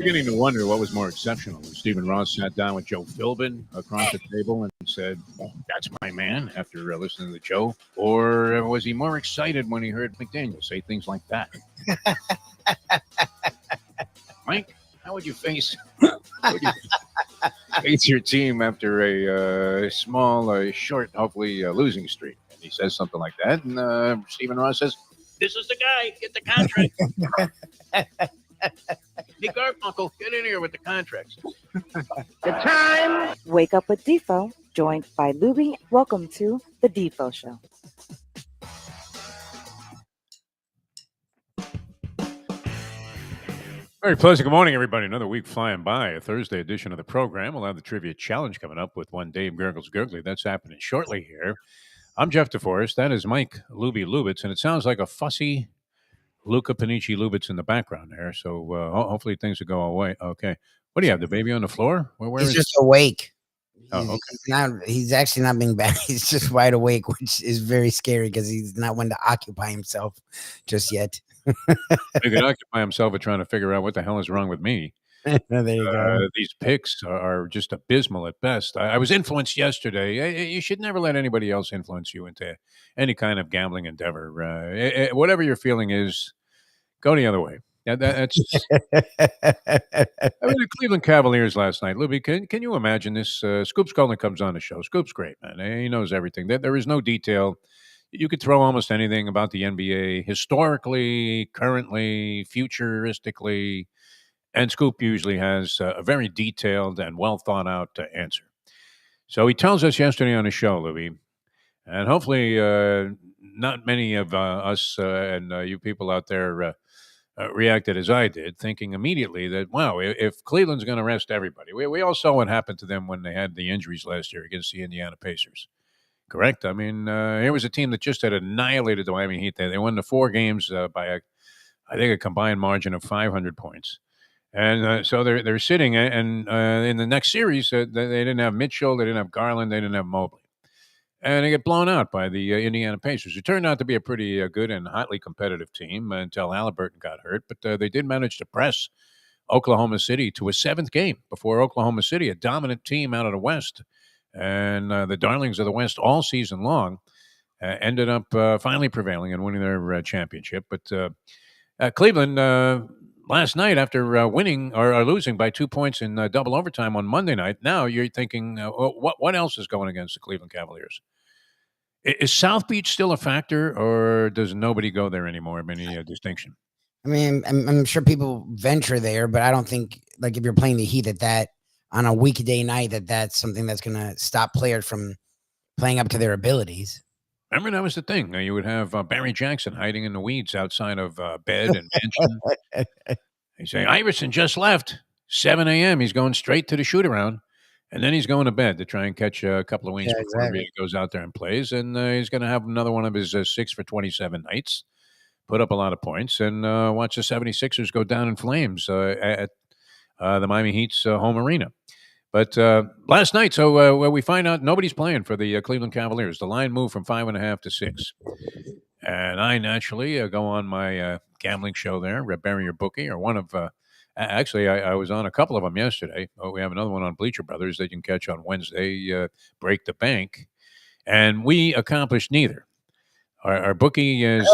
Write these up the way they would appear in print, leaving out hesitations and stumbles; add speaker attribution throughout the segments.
Speaker 1: beginning to wonder what was more exceptional. When Stephen Ross sat down with Joe Philbin across the table and said, well, that's my man, after listening to Joe. Or was he more excited when he heard McDaniel say things like that? Mike, how would you face your team after a small, short, hopefully losing streak? And he says something like that. And Stephen Ross says, this is the guy. Get the contract. Hey, Garfunkel, get in here with the contracts.
Speaker 2: The time. Wake up with Defo, joined by Lubie. Welcome to the Defo Show.
Speaker 1: Very pleasant. Good morning, everybody. Another week flying by. A Thursday edition of the program. We'll have the trivia challenge coming up with one Dave Gurggles Gergely. That's happening shortly here. I'm Jeff DeForest. That is Mike Lubie Lubitz, and it sounds like a fussy Luca Panici Lubitz in the background there. So hopefully things will go away. Okay. What do you have? The baby on the floor?
Speaker 3: He's just awake.
Speaker 1: Oh, okay.
Speaker 3: He's actually not being bad. He's just wide awake, which is very scary because he's not one to occupy himself just yet.
Speaker 1: He can occupy himself with trying to figure out what the hell is wrong with me.
Speaker 3: There you go.
Speaker 1: These picks are just abysmal at best. I was influenced yesterday. You should never let anybody else influence you into any kind of gambling endeavor. Whatever your feeling is, go the other way. That's. I mean, the Cleveland Cavaliers last night. Lubie, can you imagine this? Scoops Golden comes on the show. Scoop's great, man. He knows everything. There is no detail. You could throw almost anything about the NBA, historically, currently, futuristically, and Scoop usually has a very detailed and well thought out answer. So he tells us yesterday on the show, Lubie, and hopefully not many of us and you people out there reacted as I did, thinking immediately that, wow, if Cleveland's going to rest everybody. We all saw what happened to them when they had the injuries last year against the Indiana Pacers. Correct? I mean, here was a team that just had annihilated the Miami Heat. They won the 4 games by, I think, a combined margin of 500 points. And so they're sitting, and in the next series, they didn't have Mitchell, they didn't have Garland, they didn't have Mobley. And they get blown out by the Indiana Pacers. It turned out to be a pretty good and hotly competitive team until Halliburton got hurt. But they did manage to press Oklahoma City to a 7th game before Oklahoma City, a dominant team out of the West, and the darlings of the West all season long, ended up finally prevailing and winning their championship. But Cleveland, last night, after winning or losing by 2 points in double overtime on Monday night, now you're thinking, what else is going against the Cleveland Cavaliers? Is South Beach still a factor, or does nobody go there anymore of any distinction?
Speaker 3: I mean, I'm sure people venture there, but I don't think, like, if you're playing the Heat that on a weekday night, that's something that's going to stop players from playing up to their abilities.
Speaker 1: Remember, that was the thing. You would have Barry Jackson hiding in the weeds outside of bed and bench. He'd say, Iverson just left, 7 a.m. He's going straight to the shoot-around, and then he's going to bed to try and catch a couple of wings before he goes out there and plays. And he's going to have another one of his 6 for 27 nights, put up a lot of points, and watch the 76ers go down in flames at the Miami Heat's home arena. But last night, so we find out nobody's playing for the Cleveland Cavaliers. The line moved from 5.5 to 6. And I naturally go on my gambling show there, Bury Your Bookie, or one of actually, I was on a couple of them yesterday. We have another one on Bleacher Brothers that you can catch on Wednesday, Break the Bank. And we accomplished neither. Our bookie is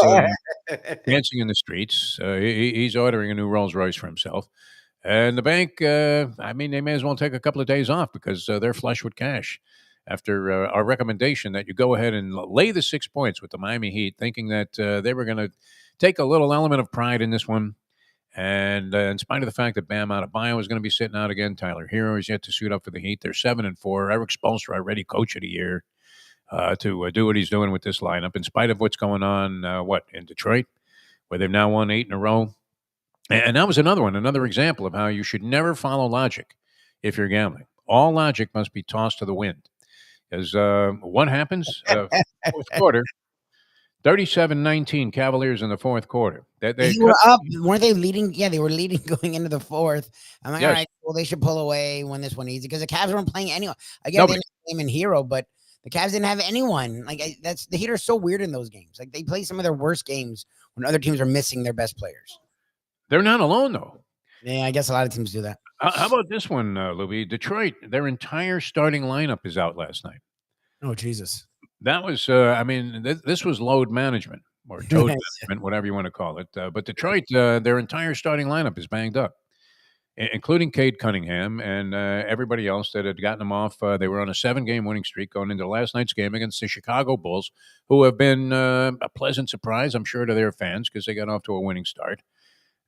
Speaker 1: dancing in the streets. He's ordering a new Rolls Royce for himself. And the bank, I mean, they may as well take a couple of days off because they're flush with cash after our recommendation that you go ahead and lay the 6 points with the Miami Heat, thinking that they were going to take a little element of pride in this one. And in spite of the fact that Bam Adebayo is going to be sitting out again, Tyler Hero is yet to suit up for the Heat. They're 7-4. Eric Spoelstra already coach of the year to do what he's doing with this lineup, in spite of what's going on, in Detroit, where they've now won 8 in a row. And that was another example of how you should never follow logic if you're gambling. All logic must be tossed to the wind. Because what happens? Fourth quarter, 37-19 Cavaliers in the fourth quarter.
Speaker 3: They were up. Weren't they leading? Yeah, they were leading going into the fourth. I'm like, all right, well, they should pull away, win this one easy, because the Cavs weren't playing anyone. Again, they didn't have him in Hero, but the Cavs didn't have anyone. Like, the Heat are so weird in those games. Like, they play some of their worst games when other teams are missing their best players.
Speaker 1: They're not alone, though.
Speaker 3: Yeah, I guess a lot of teams do that.
Speaker 1: How about this one, Louis? Detroit, their entire starting lineup is out last night.
Speaker 3: Oh, Jesus.
Speaker 1: That was, this was load management or toad management, whatever you want to call it. But Detroit, their entire starting lineup is banged up, including Cade Cunningham and everybody else that had gotten them off. They were on a 7-game winning streak going into last night's game against the Chicago Bulls, who have been a pleasant surprise, I'm sure, to their fans because they got off to a winning start.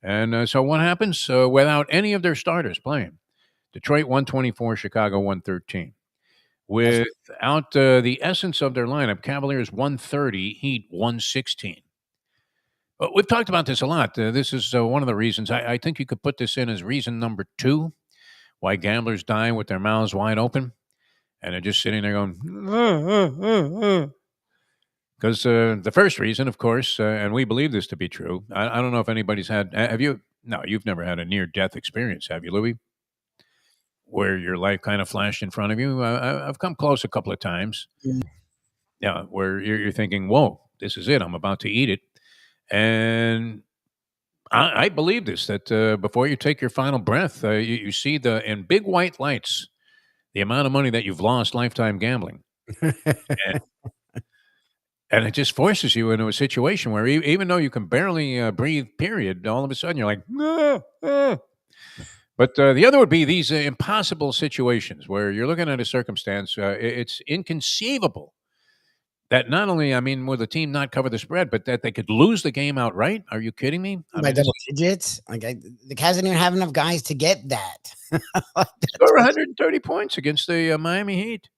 Speaker 1: And so what happens without any of their starters playing? Detroit 124, Chicago 113. Without the essence of their lineup, Cavaliers 130, Heat 116. But we've talked about this a lot. This is one of the reasons. I think you could put this in as reason number 2 why gamblers die with their mouths wide open. And they're just sitting there going, because the first reason, of course, and we believe this to be true. I don't know if anybody's had. Have you? No, you've never had a near-death experience, have you, Louis? Where your life kind of flashed in front of you. I've come close a couple of times. Yeah, where you're thinking, "Whoa, this is it. I'm about to eat it," and I believe this that before you take your final breath, you see in big white lights the amount of money that you've lost lifetime gambling. And it just forces you into a situation where even though you can barely breathe, period, all of a sudden you're like, ah, ah. But the other would be these impossible situations where you're looking at a circumstance. It's inconceivable that not only, will the team not cover the spread, but that they could lose the game outright. Are you kidding me?
Speaker 3: By double digits? The Cavs didn't even have enough guys to get that.
Speaker 1: Score 130 points against the Miami Heat.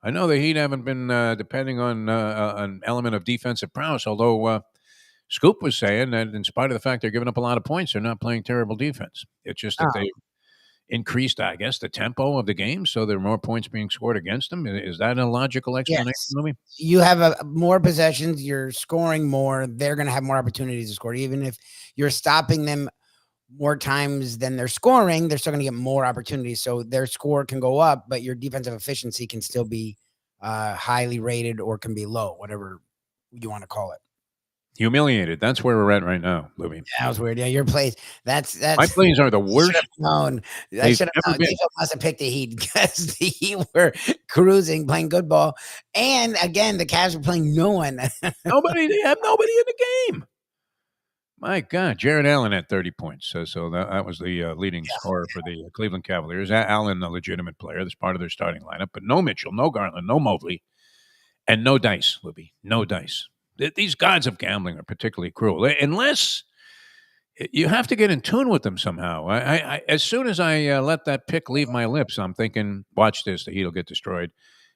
Speaker 1: I know the Heat haven't been depending on an element of defensive prowess, although Scoop was saying that in spite of the fact they're giving up a lot of points, they're not playing terrible defense. It's just that they increased, I guess, the tempo of the game, so there are more points being scored against them. Is that a logical explanation, Louis?
Speaker 3: You have more possessions, you're scoring more, they're going to have more opportunities to score. Even if you're stopping them more times than they're scoring, they're still going to get more opportunities. So their score can go up, but your defensive efficiency can still be highly rated or can be low, whatever you want to call it.
Speaker 1: Humiliated. That's where we're at right now, Lubie.
Speaker 3: That was weird. Yeah, your plays. That's
Speaker 1: my plays are the worst.
Speaker 3: Known. I should have known. Defo must have picked the Heat because the Heat were cruising, playing good ball, and again the Cavs were playing no one.
Speaker 1: Nobody. They have nobody in the game. My God, Jared Allen had 30 points. So that was the leading scorer for the Cleveland Cavaliers. Allen, a legitimate player, that's part of their starting lineup, but no Mitchell, no Garland, no Mobley, and no dice, Lubie. No dice. These gods of gambling are particularly cruel. Unless you have to get in tune with them somehow. I as soon as I let that pick leave my lips, I'm thinking, watch this, the Heat will get destroyed.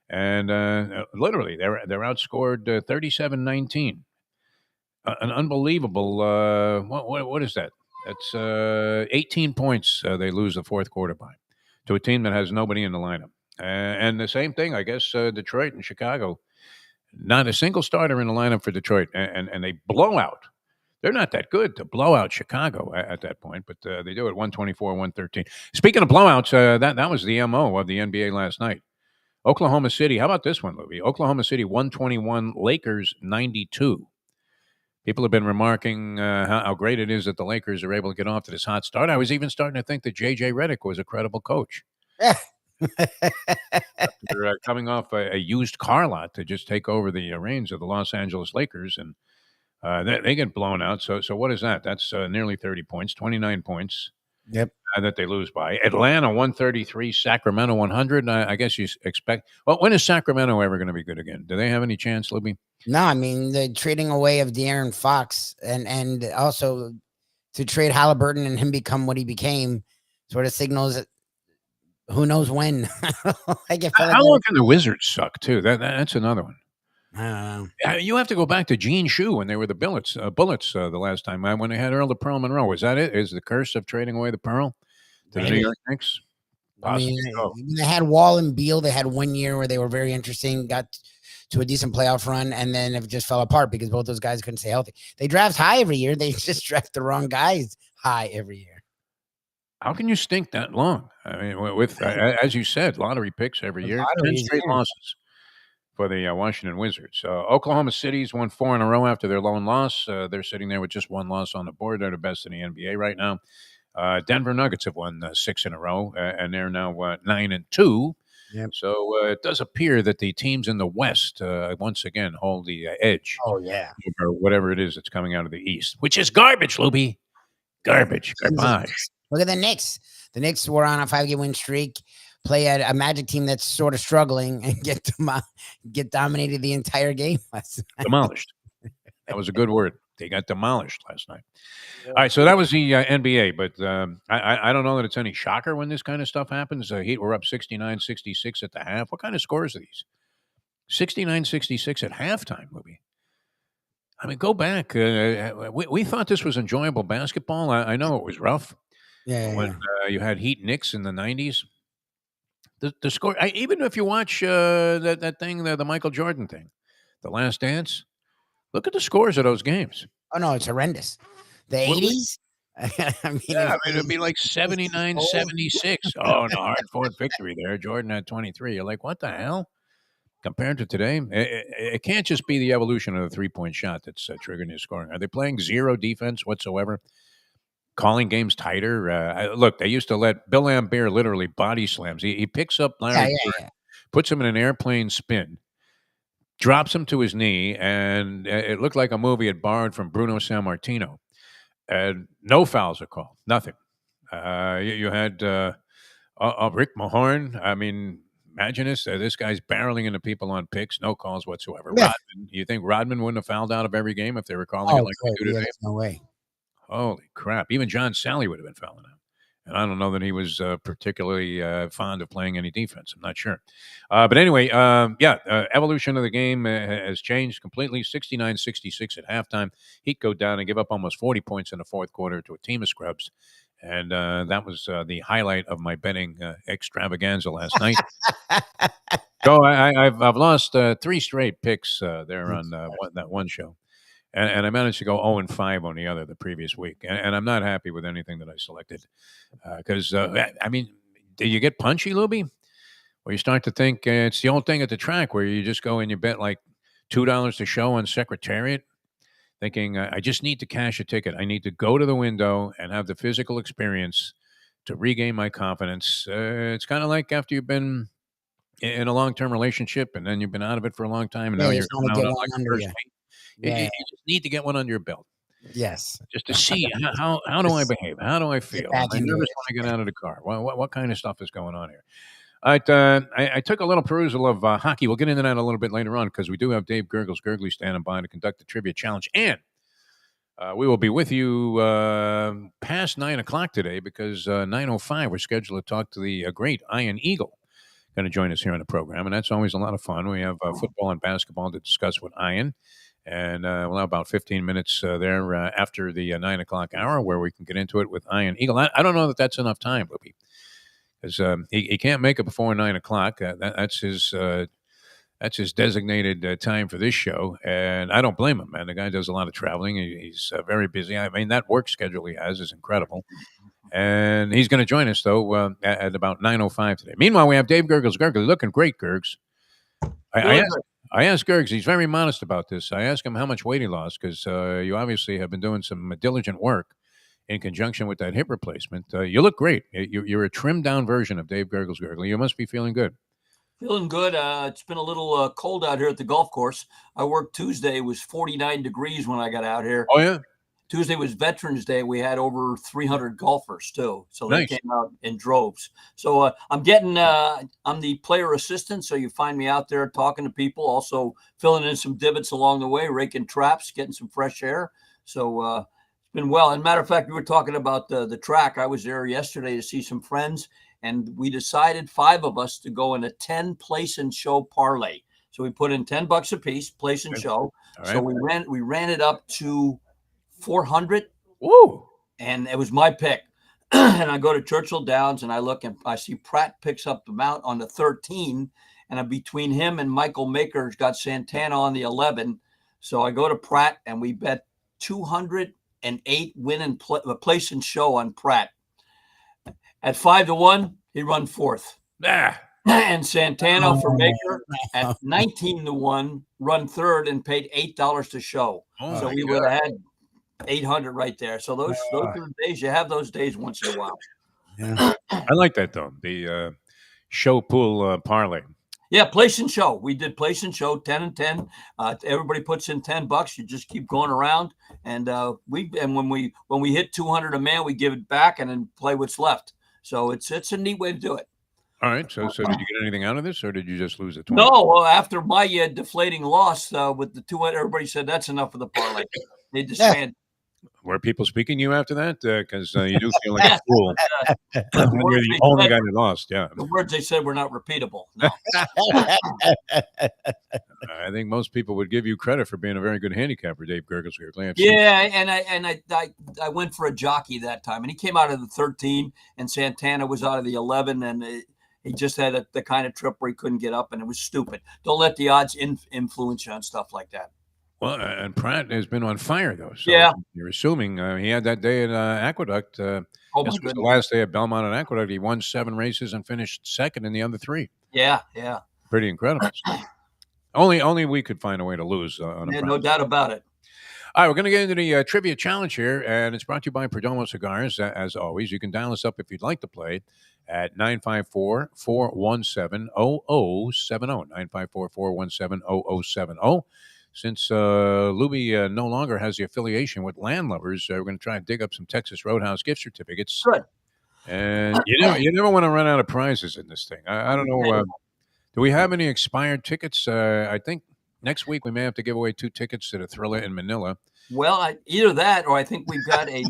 Speaker 1: And literally, they're outscored 37-19. An unbelievable, what is that? That's 18 points they lose the fourth quarter by to a team that has nobody in the lineup. And the same thing, I guess, Detroit and Chicago. Not a single starter in the lineup for Detroit, and they blow out. They're not that good to blow out Chicago at that point, but they do it 124-113. Speaking of blowouts, that was the MO of the NBA last night. Oklahoma City, how about this one, Louie? Oklahoma City 121, Lakers 92. People have been remarking how great it is that the Lakers are able to get off to this hot start. I was even starting to think that J.J. Redick was a credible coach. They're coming off a used car lot to just take over the reins of the Los Angeles Lakers, and they get blown out. So what is that? That's nearly 30 points, 29 points.
Speaker 3: Yep.
Speaker 1: That they lose by. Atlanta 133, Sacramento 100. I guess you expect. Well, when is Sacramento ever going to be good again? Do they have any chance, Libby?
Speaker 3: No, I mean the trading away of De'Aaron Fox and also to trade Halliburton and him become what he became sort of signals that who knows when. How
Speaker 1: long can the Wizards suck too? That's another one.
Speaker 3: I don't know.
Speaker 1: You have to go back to Gene Shue when they were the Bullets the last time when they had Earl the Pearl Monroe. Was that it? Is the curse of trading away the Pearl to the New York Knicks?
Speaker 3: I mean, they had Wall and Beal. They had 1 year where they were very interesting, got to a decent playoff run, and then it just fell apart because both those guys couldn't stay healthy. They draft high every year. They just draft the wrong guys high every year.
Speaker 1: How can you stink that long? I mean, with as you said, lottery picks every year, 10 straight losses for the Washington Wizards. Oklahoma City's won 4 in a row after their lone loss. They're sitting there with just one loss on the board. They're the best in the NBA right now. Denver Nuggets have won 6 in a row, and they're now 9-2.
Speaker 3: Yep.
Speaker 1: So it does appear that the teams in the West once again hold the edge
Speaker 3: Oh yeah.
Speaker 1: over whatever it is that's coming out of the East, which is garbage, Lubie. Garbage.
Speaker 3: Look at the Knicks. The Knicks were on a 5-game win streak. Play a Magic team that's sort of struggling and get dominated the entire game last night.
Speaker 1: Demolished. That was a good word. They got demolished last night. All right, so that was the NBA, but I don't know that it's any shocker when this kind of stuff happens. Heat were up 69-66 at the half. What kind of scores are these? 69-66 at halftime, Lubie. I mean, go back. We thought this was enjoyable basketball. I know it was rough.
Speaker 3: Yeah.
Speaker 1: When you had Heat Knicks in the 90s. The score, even if you watch that thing, the Michael Jordan thing, The Last Dance, look at the scores of those games.
Speaker 3: Oh, no, it's horrendous. The 80s?
Speaker 1: It'd be like 79-76. Oh, no, hard-fought victory there. Jordan had 23. You're like, what the hell? Compared to today, it can't just be the evolution of the three-point shot that's triggering his scoring. Are they playing zero defense whatsoever? Calling games tighter. Look, they used to let Bill Laimbeer literally body slams. He picks up Larry Bird, puts him in an airplane spin, drops him to his knee, and it looked like a movie had borrowed from Bruno Sammartino. And no fouls are called. Nothing. You had Rick Mahorn. I mean, imagine this. This guy's barreling into people on picks. No calls whatsoever.
Speaker 3: Yeah.
Speaker 1: Rodman, you think Rodman wouldn't have fouled out of every game if they were calling it like they do today?
Speaker 3: No way.
Speaker 1: Holy crap. Even John Sally would have been fouling out. And I don't know that he was particularly fond of playing any defense. I'm not sure. But anyway, evolution of the game has changed completely. 69-66 at halftime. Heat go down and give up almost 40 points in the fourth quarter to a team of scrubs. And that was the highlight of my betting extravaganza last night. So I've lost 3 straight picks there on that one show. And I managed to go 0-5 on the other the previous week. And I'm not happy with anything that I selected. Because, I mean, do you get punchy, Lubie? Where you start to think it's the old thing at the track where you just go and you bet like $2 to show on Secretariat, thinking, I just need to cash a ticket. I need to go to the window and have the physical experience to regain my confidence. It's kind of like after you've been in a long-term relationship and then you've been out of it for a long time and now you're coming out on like first date. You just need to get one under your belt.
Speaker 3: Yes.
Speaker 1: Just to see how do I behave? How do I feel? Am I nervous when I get out of the car? What kind of stuff is going on here? I took a little perusal of hockey. We'll get into that a little bit later on because we do have Dave Gurggles Gergely standing by to conduct the trivia challenge. And we will be with you past 9 o'clock today because 9:05 we're scheduled to talk to the great Ian Eagle. Going to join us here on the program, and that's always a lot of fun. We have football and basketball to discuss with Ian. And we'll have about 15 minutes there after the 9 o'clock hour where we can get into it with Ian Eagle. I don't know that that's enough time, Lubie, because he can't make it before 9 o'clock. That's his designated time for this show, and I don't blame him, man. The guy does a lot of traveling. He's very busy. I mean, that work schedule he has is incredible. And he's going to join us, though, at about 9:05 today. Meanwhile, we have Dave Gurggles Gergely. Looking great, Gurgs. I asked Gurgs, he's very modest about this. I asked him how much weight he lost because you obviously have been doing some diligent work in conjunction with that hip replacement. You look great. You're a trimmed down version of Dave Gurggles Gergely. You must be feeling good.
Speaker 4: Feeling good. It's been a little cold out here at the golf course. I worked Tuesday. It was 49 degrees when I got out here.
Speaker 1: Oh, yeah?
Speaker 4: Tuesday was Veterans Day. We had over 300 golfers too, so they came out in droves. So I'm the player assistant, so you find me out there talking to people, also filling in some divots along the way, raking traps, getting some fresh air. So it's been well. As a matter of fact, we were talking about the track. I was there yesterday to see some friends, and we decided 5 of us to go in a 10 place and show parlay. So we put in $10 a piece, place and show. Right. So we ran it up to 400.
Speaker 1: Woo!
Speaker 4: And it was my pick. And I go to Churchill Downs and I look and I see Pratt picks up the mount on the 13. And I'm between him and Michael Maker's got Santana on the 11. So I go to Pratt and we bet 208 win and place and show on Pratt. At 5-1, he run 4th. And Santana for Maker at 19-1 run 3rd and paid $8 to show. So we would have had 800 right there. So those are the days. You have those days once in a while.
Speaker 3: Yeah.
Speaker 1: I like that though. The show pool parlay.
Speaker 4: Yeah, place and show. We did place and show 10 and 10. Everybody puts in $10. You just keep going around, and when we hit 200 a man, we give it back and then play what's left. So it's a neat way to do it.
Speaker 1: All right. So did you get anything out of this, or did you just lose the 20?
Speaker 4: No. Well, after my deflating loss with the 200, everybody said that's enough for the parlay. They disbanded.
Speaker 1: Were people speaking to you after that? Because you do feel like a fool. You're the only guy that lost. Yeah.
Speaker 4: The words they said were not repeatable. No.
Speaker 1: I think most people would give you credit for being a very good handicapper, Dave Gurggles Gergely.
Speaker 4: Yeah, and I went for a jockey that time, and he came out of the 13, and Santana was out of the 11, and he just had the kind of trip where he couldn't get up, and it was stupid. Don't let the odds influence you on stuff like that.
Speaker 1: Well, and Pratt has been on fire, though. So
Speaker 4: yeah.
Speaker 1: You're assuming he had that day at Aqueduct. This was the last day at Belmont and Aqueduct. He won 7 races and finished second in the other 3.
Speaker 4: Yeah.
Speaker 1: Pretty incredible. Only we could find a way to lose. On a
Speaker 4: no doubt about it.
Speaker 1: All right, we're going to get into the trivia challenge here, and it's brought to you by Perdomo Cigars. As always, you can dial us up if you'd like to play at 954-417-0070, 954-417-0070. Since Lubie no longer has the affiliation with Landlubbers, we're going to try and dig up some Texas Roadhouse gift certificates.
Speaker 4: Good.
Speaker 1: And you never want to run out of prizes in this thing. I don't know. Do we have any expired tickets? I think next week we may have to give away 2 tickets to the Thriller in Manila.
Speaker 4: Well, either that or I think we've got a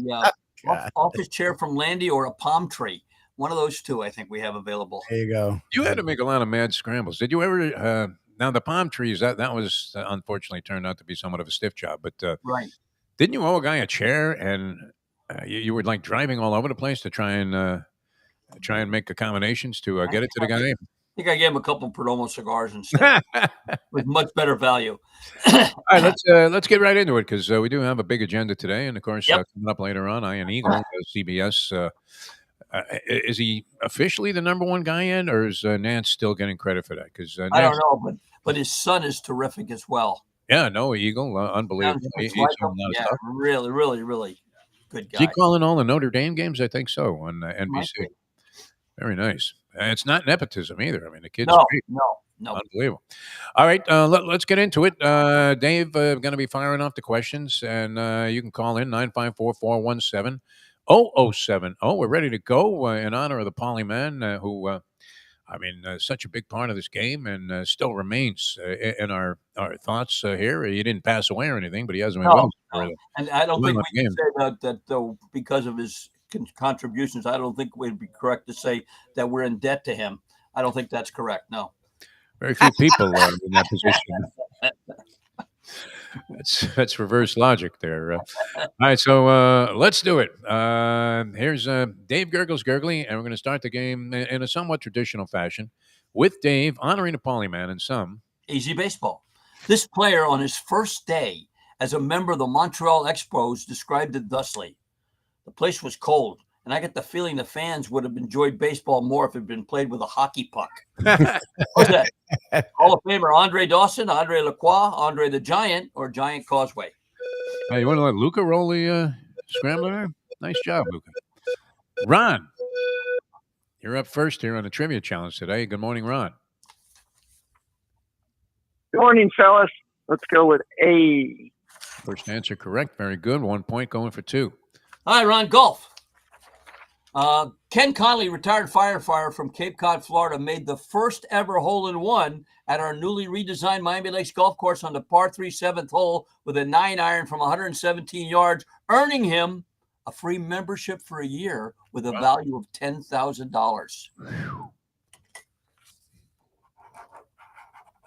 Speaker 4: office chair from Landy or a palm tree. One of those 2 I think we have available.
Speaker 3: There you go.
Speaker 1: You had to make a lot of mad scrambles. Did you ever now the palm trees, that was unfortunately turned out to be somewhat of a stiff job, but
Speaker 4: right.
Speaker 1: Didn't you owe a guy a chair and you were like driving all over the place to try and make accommodations to get it to the guy?
Speaker 4: I think I gave him a couple of Perdomo cigars instead with much better value.
Speaker 1: All right, let's get right into it because we do have a big agenda today, and of course coming up later on, Ian Eagle, CBS. Is he officially the number 1 guy in, or is Nance still getting credit for that? Because
Speaker 4: I don't know, but his son is terrific as well.
Speaker 1: Yeah, no, Eagle, unbelievable. He's doing a lot of stuff.
Speaker 4: Really, really, really good guy.
Speaker 1: Is he calling all the Notre Dame games? I think so on NBC. Very nice. It's not nepotism either. I mean, the kid's great.
Speaker 4: No.
Speaker 1: Unbelievable. All right, let's get into it. Dave, going to be firing off the questions, and you can call in 954-417-0070. We're ready to go in honor of the Polyman, who, such a big part of this game and still remains in our thoughts here. He didn't pass away or anything, but he hasn't been with us.
Speaker 4: And I don't think we can say that though, because of his contributions, I don't think we'd be correct to say that we're in debt to him. I don't think that's correct. No.
Speaker 1: Very few people in that position. That's reverse logic there. All right, so let's do it. Here's Dave Gurggles Gergely, and we're going to start the game in a somewhat traditional fashion with Dave honoring the Polyman and some
Speaker 4: easy baseball. This player on his first day as a member of the Montreal Expos described it thusly: "The place was cold, and I get the feeling the fans would have enjoyed baseball more if it had been played with a hockey puck." What's that? Hall of Famer Andre Dawson, Andre Lacroix, Andre the Giant, or Giant Causeway?
Speaker 1: Hey, you want to let Luca roll the scrambler there? Nice job, Luca. Ron, you're up first here on the trivia challenge today. Good morning, Ron.
Speaker 5: Good morning, fellas. Let's go with A.
Speaker 1: First answer correct. Very good. 1 point going for 2.
Speaker 4: All right, Ron, golf. Ken Conley, retired firefighter from Cape Cod, Florida, made the first ever hole-in-one at our newly redesigned Miami Lakes golf course on the par 3 7th hole with a 9-iron from 117 yards, earning him a free membership for a year with a value of $10,000.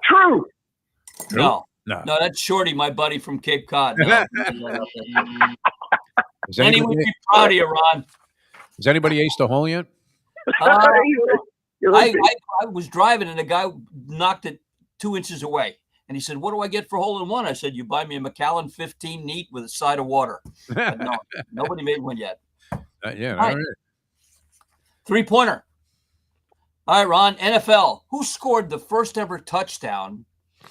Speaker 5: True.
Speaker 4: No, that's Shorty, my buddy from Cape Cod. No. Anyway, be proud of you, Ron.
Speaker 1: Has anybody aced a hole yet?
Speaker 4: I was driving and the guy knocked it 2 inches away. And he said, "What do I get for hole-in-one?" I said, "You buy me a Macallan 15 neat with a side of water." But no, nobody made one yet.
Speaker 1: All right.
Speaker 4: 3-pointer. All right, Ron, NFL. Who scored the first ever touchdown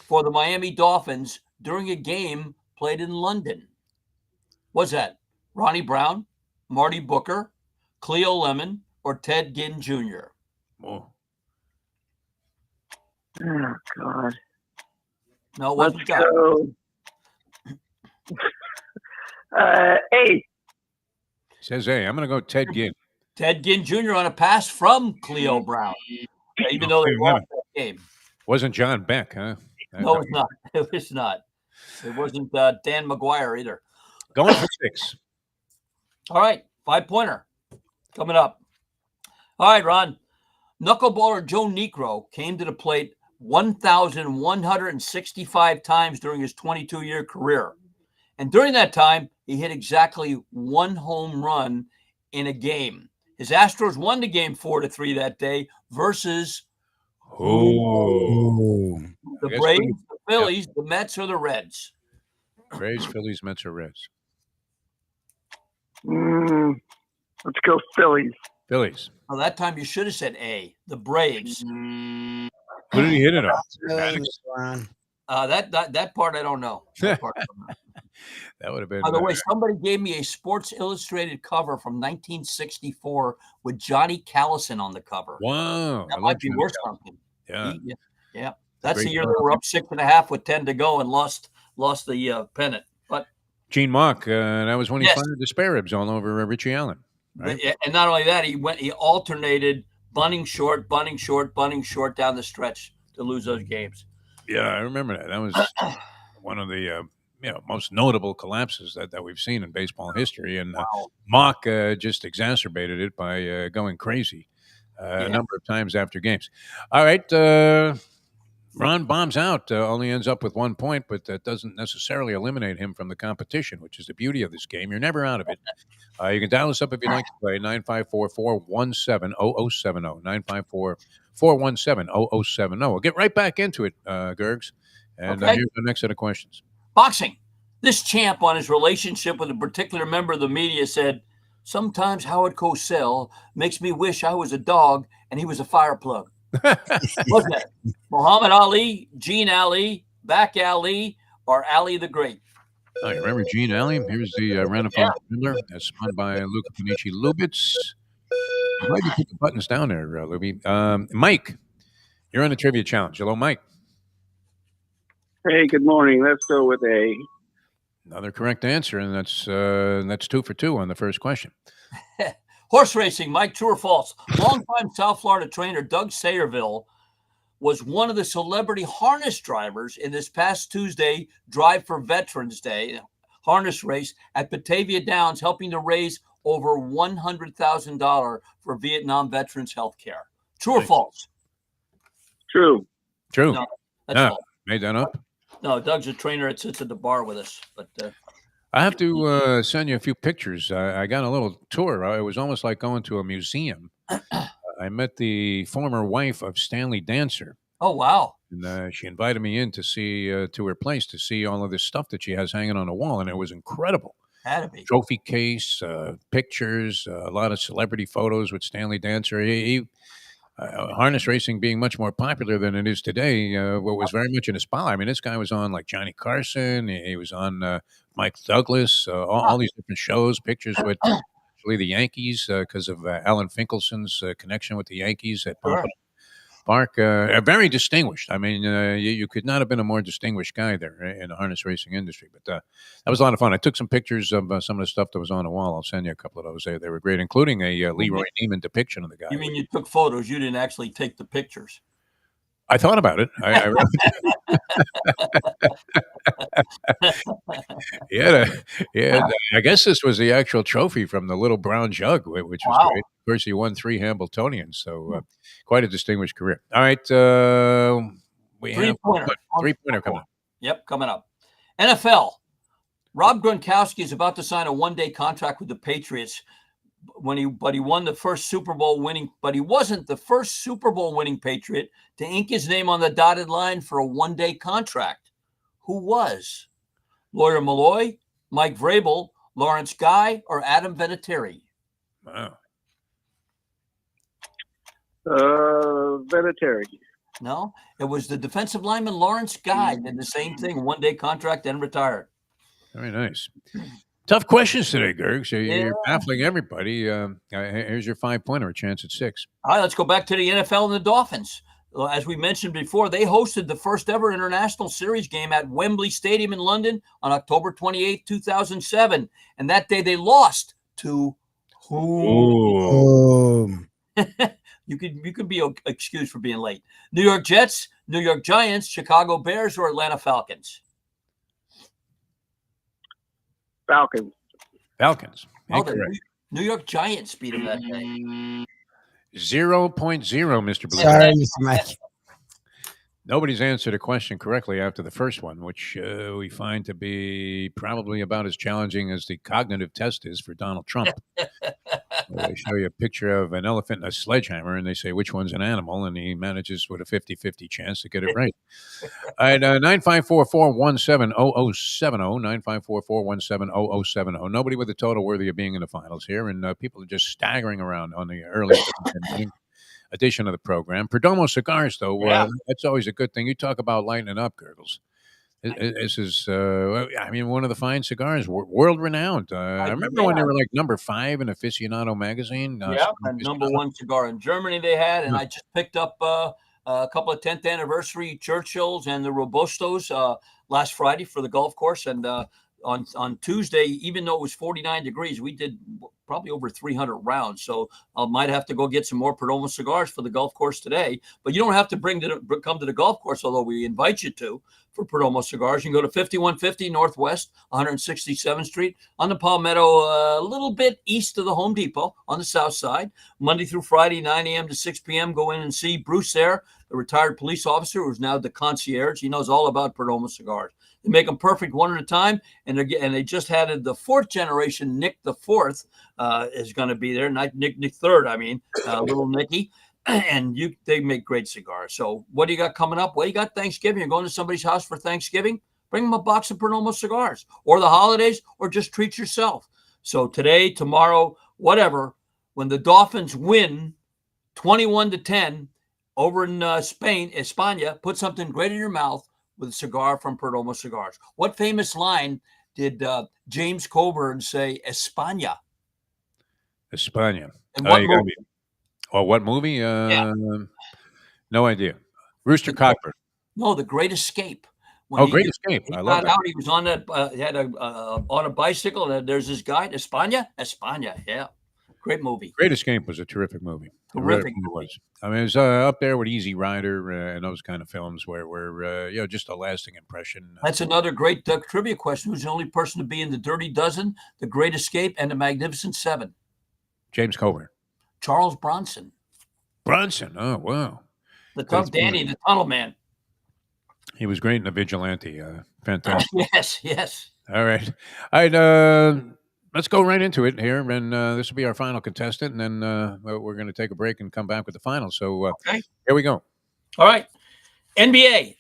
Speaker 4: for the Miami Dolphins during a game played in London? Was that Ronnie Brown, Marty Booker, Cleo Lemon, or Ted Ginn Jr.?
Speaker 1: Oh,
Speaker 5: Oh, God.
Speaker 4: No, it
Speaker 5: Let's
Speaker 4: wasn't John.
Speaker 5: go. A.
Speaker 1: says A. I'm going to go Ted Ginn.
Speaker 4: Ted Ginn Jr. on a pass from Cleo Brown, even though they lost that game.
Speaker 1: Wasn't John Beck, huh?
Speaker 4: No, it's not. It was not. It wasn't Dan McGuire either.
Speaker 1: Going for 6.
Speaker 4: All right, 5-pointer coming up. All right, Ron. Knuckleballer Joe Niekro came to the plate 1,165 times during his 22-year career. And during that time, he hit exactly 1 home run in a game. His Astros won the game 4-3 that day versus
Speaker 1: Oh.
Speaker 4: the Braves, the Phillies, the Mets, or the Reds.
Speaker 1: Braves, Phillies, Mets, or Reds?
Speaker 5: Let's go Phillies.
Speaker 1: Phillies.
Speaker 4: Well, that time you should have said A, the Braves.
Speaker 1: Who did he hit it on?
Speaker 4: That part I don't know. That
Speaker 1: would have been.
Speaker 4: By the way, somebody gave me a Sports Illustrated cover from 1964 with Johnny Callison on the cover.
Speaker 1: Wow.
Speaker 4: That might be worth something.
Speaker 1: Yeah.
Speaker 4: Yeah. That's the year they were up 6.5 with 10 to go and lost the pennant. But
Speaker 1: Gene Mauch, that was when he fired the spare ribs all over Richie Allen. Right?
Speaker 4: And not only that, he alternated bunting short down the stretch to lose those games.
Speaker 1: Yeah, I remember that. That was one of the most notable collapses that we've seen in baseball history. And Mauch just exacerbated it by going crazy a number of times after games. All right, Ron bombs out, only ends up with 1 point, but that doesn't necessarily eliminate him from the competition, which is the beauty of this game. You're never out of it. You can dial us up if you'd like to play, 954-417-0070, 954-417-0070. We'll get right back into it, Gurgs, and here's the next set of questions.
Speaker 4: Boxing. This champ on his relationship with a particular member of the media said, "Sometimes Howard Cosell makes me wish I was a dog and he was a fire plug." What's that? Muhammad Ali, Gene Ali, Back Ali, or Ali the Great?
Speaker 1: Oh, you remember Gene Ali? Here's the Renaissance Fiddler, as spun by Luca Panici Lubitz. Why did you put the buttons down there, Lubie? Mike, you're on the trivia challenge. Hello, Mike.
Speaker 5: Hey, good morning. Let's go with A.
Speaker 1: Another correct answer, and that's 2 for 2 on the first question.
Speaker 4: Horse racing, Mike, true or false? Longtime South Florida trainer Doug Sayreville was one of the celebrity harness drivers in this past Tuesday Drive for Veterans Day harness race at Batavia Downs, helping to raise over $100,000 for Vietnam veterans' health care. True or false?
Speaker 5: True.
Speaker 1: No,
Speaker 4: that's false.
Speaker 1: Made that up?
Speaker 4: No, Doug's a trainer that sits at the bar with us. But
Speaker 1: I have to send you a few pictures. I got a little tour. It was almost like going to a museum. I met the former wife of Stanley Dancer.
Speaker 4: Oh, wow.
Speaker 1: And she invited me in to see to her place to see all of this stuff that she has hanging on the wall, and it was incredible.
Speaker 4: Had to be.
Speaker 1: Trophy case, pictures, a lot of celebrity photos with Stanley Dancer. Harness racing being much more popular than it is today, was very much in his spotlight. I mean, this guy was on like Johnny Carson. He was on Mike Douglas, all these different shows, pictures with actually the Yankees because of Alan Finkelson,'s connection with the Yankees at Park. Very distinguished. I mean, you could not have been a more distinguished guy there in the harness racing industry. But that was a lot of fun. I took some pictures of some of the stuff that was on the wall. I'll send you a couple of those. They were great, including a Leroy Neiman depiction of the guy.
Speaker 4: You mean you took photos? You didn't actually take the pictures?
Speaker 1: I thought about it. I guess this was the actual trophy from the little brown jug, which was great. Of course, he won 3 Hambletonians, so quite a distinguished career. All right, we have 3-pointer coming up.
Speaker 4: Yep, coming up. NFL. Rob Gronkowski is about to sign a 1-day contract with the Patriots. He won the first Super Bowl winning, but he wasn't the first Super Bowl winning Patriot to ink his name on the dotted line for a 1-day contract. Who was? Lawyer Malloy, Mike Vrabel, Lawrence Guy, or Adam Vinatieri?
Speaker 1: Wow.
Speaker 5: Vinatieri.
Speaker 4: No, it was the defensive lineman Lawrence Guy did the same thing, 1-day contract, and retired.
Speaker 1: Very nice. Tough questions today, Gerg. So you're baffling everybody. Here's your 5-pointer, a chance at 6.
Speaker 4: All right, let's go back to the NFL and the Dolphins. As we mentioned before, they hosted the first ever international series game at Wembley Stadium in London on October 28, 2007. And that day they lost to who? You could be excused for being late. New York Jets, New York Giants, Chicago Bears, or Atlanta Falcons?
Speaker 5: Falcons.
Speaker 1: Incorrect.
Speaker 4: New York Giants beat them that day.
Speaker 1: 0.0, Mr. Blue.
Speaker 3: Sorry, Mr. Mike.
Speaker 1: Nobody's answered a question correctly after the first one, which we find to be probably about as challenging as the cognitive test is for Donald Trump. They show you a picture of an elephant and a sledgehammer, and they say, which one's an animal? And he manages with a 50-50 chance to get it right. All right, 954-417-0070, 954-417-0070. Nobody with a total worthy of being in the finals here, and people are just staggering around on the early edition of the program. Perdomo Cigars, though, that's always a good thing. You talk about lightening up, Gurggles. This is, one of the fine cigars, world-renowned. I remember when they were like number 5 in Aficionado magazine.
Speaker 4: And number 1 cigar in Germany they had, and I just picked up a couple of 10th anniversary Churchills and the Robustos last Friday for the golf course, and on Tuesday, even though it was 49 degrees, we did probably over 300 rounds. So I might have to go get some more Perdomo cigars for the golf course today. But you don't have to come to the golf course, although we invite you to, for Perdomo cigars. You can go to 5150 Northwest 167th Street on the Palmetto, a little bit east of the Home Depot on the south side. Monday through Friday, 9 a.m. to 6 p.m. Go in and see Bruce there, a retired police officer who's now the concierge. He knows all about Perdomo cigars. They make them perfect one at a time, and they just had the 4th generation. Nick the 4th is going to be there, not Nick 3rd. I mean, little Nicky, and they make great cigars. So, what do you got coming up? Well, you got Thanksgiving. You're going to somebody's house for Thanksgiving. Bring them a box of Perdomo cigars, or the holidays, or just treat yourself. So today, tomorrow, whatever. When the Dolphins win 21-10 over in Spain, España, put something great in your mouth with a cigar from Perdomo Cigars. What famous line did James Coburn say, España?
Speaker 1: España.
Speaker 4: And what movie?
Speaker 1: What movie? No idea. Rooster Cogburn.
Speaker 4: No, The Great Escape.
Speaker 1: Great Escape. I love that.
Speaker 4: He was on that. He had on a bicycle, and there's this guy, España. Yeah. Great movie.
Speaker 1: Great Escape was a terrific movie.
Speaker 4: Terrific.
Speaker 1: It was. I mean, it was up there with Easy Rider and those kind of films where just a lasting impression.
Speaker 4: That's another great trivia question. Who's the only person to be in The Dirty Dozen, The Great Escape, and The Magnificent Seven?
Speaker 1: James Coburn.
Speaker 4: Charles Bronson.
Speaker 1: Bronson. Oh, wow.
Speaker 4: The Tough Danny, the Tunnel Man.
Speaker 1: He was great in The Vigilante. Fantastic.
Speaker 4: Yes.
Speaker 1: All right. Let's go right into it here, and this will be our final contestant, and then we're going to take a break and come back with the final. So here we go.
Speaker 4: All right. NBA.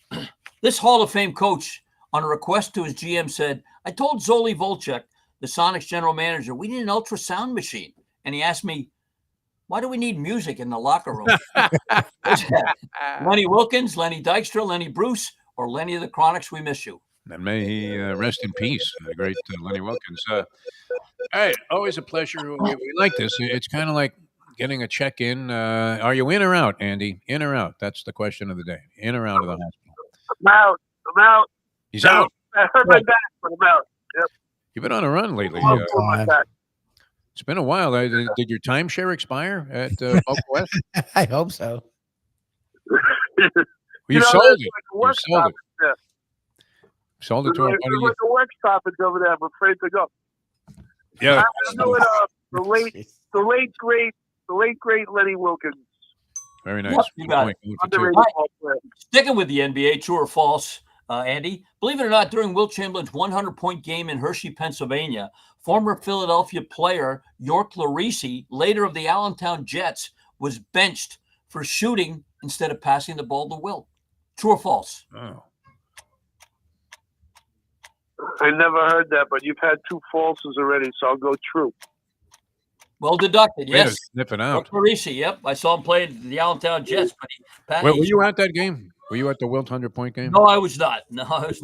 Speaker 4: This Hall of Fame coach, on a request to his GM, said, I told Zoli Volchek, the Sonics general manager, we need an ultrasound machine. And he asked me, why do we need music in the locker room? Lenny Wilkins, Lenny Dykstra, Lenny Bruce, or Lenny of the Chronics, we miss you.
Speaker 1: And may he rest in peace, the great Lenny Wilkins. All right, always a pleasure. We like this. It's kind of like getting a check-in. Are you in or out, Andy? In or out? That's the question of the day. In or out of the hospital?
Speaker 5: I'm out.
Speaker 1: He's out.
Speaker 5: I hurt my back, but I'm out. Yep.
Speaker 1: You've been on a run lately. It's been a while. Did your timeshare expire at Boca West?
Speaker 3: I hope so.
Speaker 1: You sold it.
Speaker 5: You sold it. Yeah.
Speaker 1: Sold it to him.
Speaker 5: There's like a work stoppage over there. I'm afraid to go.
Speaker 1: Yeah.
Speaker 5: I'm doing the late great Lenny Wilkins.
Speaker 1: Very nice.
Speaker 4: Yep, you got it. Sticking with the NBA, true or false, Andy? Believe it or not, during Wilt Chamberlain's 100-point game in Hershey, Pennsylvania, former Philadelphia player York Larisi, later of the Allentown Jets, was benched for shooting instead of passing the ball to Wilt. True or false?
Speaker 1: Oh.
Speaker 5: I never heard that, but you've had 2 falses already, so I'll go true.
Speaker 4: Well deducted, yes.
Speaker 1: Sniff it out.
Speaker 4: Parisi, yep. I saw him play the Allentown Jets, but he passed.
Speaker 1: Were you at that game? Were you at the Wilt 100-point game?
Speaker 4: No, I was not. I
Speaker 1: have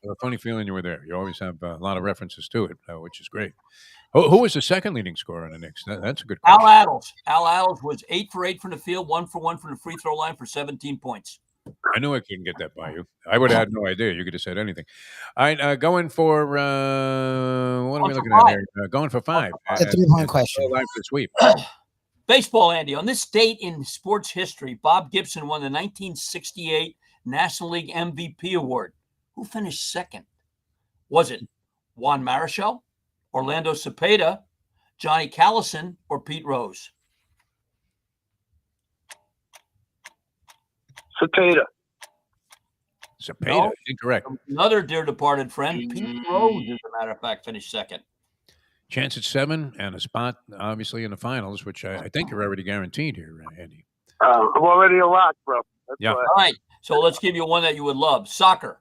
Speaker 1: a funny feeling you were there. You always have a lot of references to it, which is great. Who was the second leading scorer on the Knicks? That's a good question.
Speaker 4: Al Attles was 8 for 8 from the field, 1 for 1 from the free throw line for 17 points.
Speaker 1: I knew I couldn't get that by you. I would have had no idea. You could have said anything. All right, going for what are we looking at here? Going for 5.
Speaker 3: It's a 3-point question.
Speaker 1: Live for the sweep.
Speaker 4: Baseball, Andy. On this date in sports history, Bob Gibson won the 1968 National League MVP award. Who finished second? Was it Juan Marichal, Orlando Cepeda, Johnny Callison, or Pete Rose?
Speaker 5: Cepeda.
Speaker 1: No, incorrect.
Speaker 4: Another dear departed friend, Pete Rose, as a matter of fact, finished second.
Speaker 1: Chance at 7 and a spot, obviously, in the finals, which I think you're already guaranteed here, Andy.
Speaker 5: I'm already a lock, bro. That's
Speaker 1: yeah.
Speaker 5: Why.
Speaker 4: All right. So let's give you one that you would love. Soccer.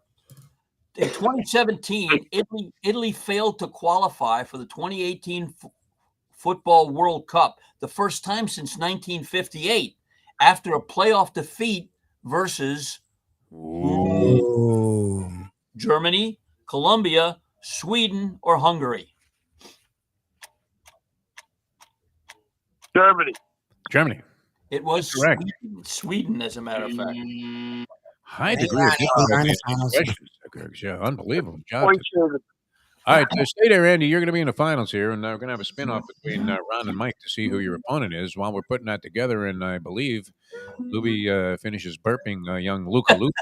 Speaker 4: In 2017, Italy failed to qualify for the 2018 Football World Cup, the first time since 1958, after a playoff defeat versus Germany, Colombia, Sweden, or Hungary.
Speaker 5: Germany.
Speaker 4: It was
Speaker 1: correct.
Speaker 4: Sweden, as a matter of fact.
Speaker 1: High degree of questions. Yeah, unbelievable job. All right, stay there, Andy. You're going to be in the finals here, and we're going to have a spin-off between Ron and Mike to see who your opponent is while we're putting that together. And I believe Lubie finishes burping young Luca Lucas.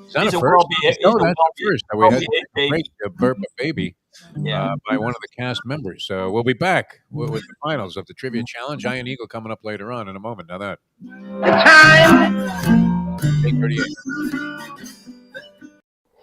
Speaker 1: Is that a first? No, that's the first. We had a great burp a baby by one of the cast members. So we'll be back with the finals of the Trivia Challenge. Ian Eagle coming up later on in a moment. Now that.
Speaker 2: Time.
Speaker 1: 8:38.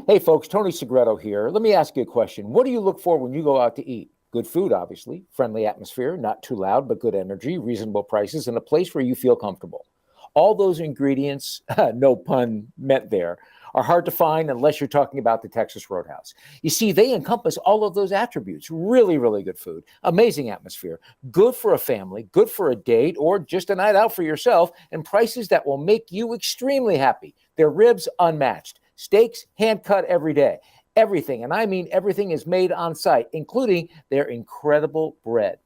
Speaker 6: Hey folks, Tony Segreto here. Let me ask you a question. What do you look for when you go out to eat? Good food, obviously, friendly atmosphere, not too loud, but good energy, reasonable prices, and a place where you feel comfortable. All those ingredients, no pun meant there, are hard to find unless you're talking about the Texas Roadhouse. You see, they encompass all of those attributes. Really, really good food, amazing atmosphere, good for a family, good for a date, or just a night out for yourself, and prices that will make you extremely happy. Their ribs unmatched. Steaks hand-cut every day. Everything, and I mean everything, is made on site, including their incredible bread.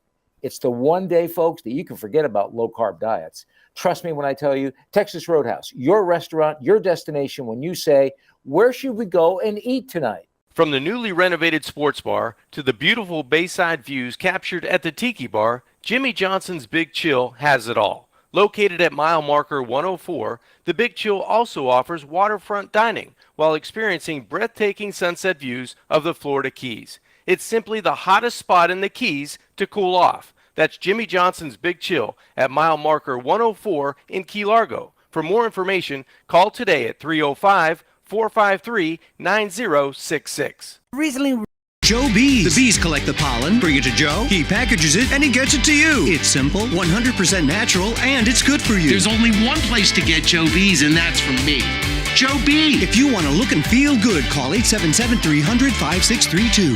Speaker 6: It's the one day, folks, that you can forget about low-carb diets. Trust me when I tell you, Texas Roadhouse, your restaurant, your destination when you say, where should we go and eat tonight?
Speaker 7: From the newly renovated sports bar to the beautiful bayside views captured at the Tiki Bar, Jimmy Johnson's Big Chill has it all. Located at mile marker 104, the Big Chill also offers waterfront dining while experiencing breathtaking sunset views of the Florida Keys. It's simply the hottest spot in the Keys to cool off. That's Jimmy Johnson's Big Chill at mile marker 104 in Key Largo. For more information, call today at 305-453-9066.
Speaker 3: Recently,
Speaker 8: Joe Bees. The bees collect the pollen, bring it to Joe, he packages it, and he gets it to you. It's simple, 100% natural, and it's good for you.
Speaker 9: There's only one place to get Joe Bees, and that's from me. Joe Bee.
Speaker 8: If you want to look and feel good, call 877-300-5632.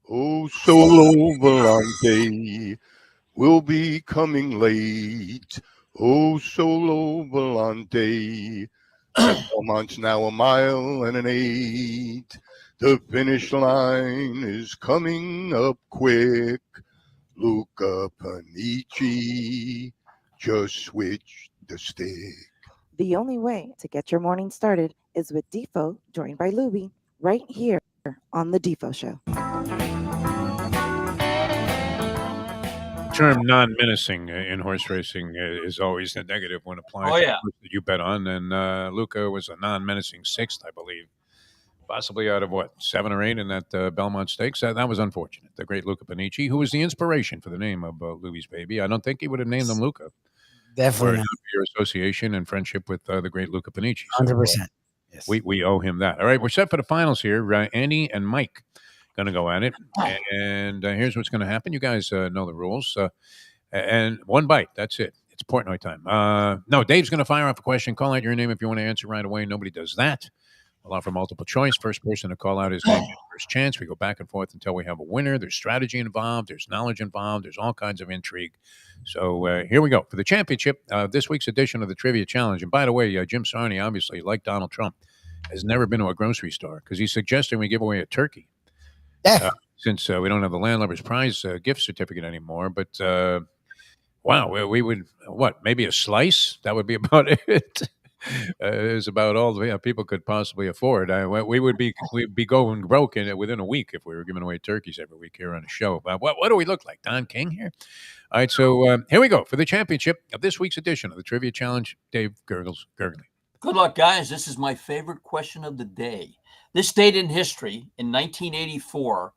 Speaker 10: Oh, Solo Volante will be coming late. Oh, Solo Volante. Belmont's now a mile and an 8. The finish line is coming up quick. Luca Panici, just switch the stick.
Speaker 2: The only way to get your morning started is with Defo, joined by Lubie, right here on the Defo Show.
Speaker 1: Term non-menacing in horse racing is always a negative when applied to the horse that you bet on. And Luca was a non-menacing 6th, I believe, possibly out of 7 or 8 in that Belmont Stakes. That was unfortunate. The great Luca Panici, who was the inspiration for the name of Lubie's baby. I don't think he would have named him Luca.
Speaker 3: Definitely.
Speaker 1: Your association and friendship with the great Luca Panici.
Speaker 3: 100%.
Speaker 1: Yes. We owe him that. All right, we're set for the finals here. Andy and Mike going to go at it. And here's what's going to happen. You guys know the rules. And one bite. That's it. It's Portnoy time. No, Dave's going to fire off a question. Call out your name if you want to answer right away. Nobody does that. I'll offer multiple choice. First person to call out his name gets first chance. We go back and forth until we have a winner. There's strategy involved. There's knowledge involved. There's all kinds of intrigue. So here we go. For the championship, this week's edition of the Trivia Challenge. And by the way, Jim Sarney, obviously, like Donald Trump, has never been to a grocery store because he's suggesting we give away a turkey. Since we don't have the Landlubbers Prize gift certificate anymore. But, wow, we would, maybe a slice? That would be about it. Is about all the people could possibly afford. We'd be going broke within a week if we were giving away turkeys every week here on the show. But what do we look like, Don King here? All right, so here we go for the championship of this week's edition of the Trivia Challenge. Dave Gurggles Gergely.
Speaker 4: Good luck, guys. This is my favorite question of the day. This date in history, in 1984,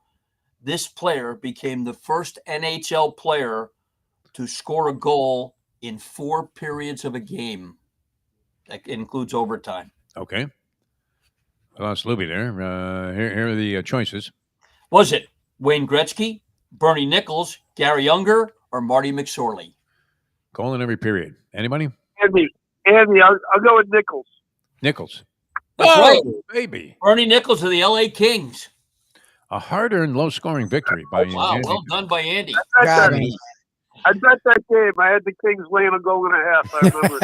Speaker 4: this player became the first NHL player to score a goal in 4 periods of a game. That includes overtime.
Speaker 1: Okay. I lost Lubie there. Here are the choices.
Speaker 4: Was it Wayne Gretzky, Bernie Nichols, Gary Unger, or Marty McSorley?
Speaker 1: Goal in every period. Anybody?
Speaker 5: Andy, I'll go with Nichols.
Speaker 1: Nichols.
Speaker 4: That's right.
Speaker 1: Baby.
Speaker 4: Bernie Nichols of the LA Kings.
Speaker 1: A hard-earned, low-scoring victory by
Speaker 4: Wow,
Speaker 1: Andy.
Speaker 4: well done by Andy.
Speaker 5: I bet that game. I had the Kings laying a goal and a half. I remember.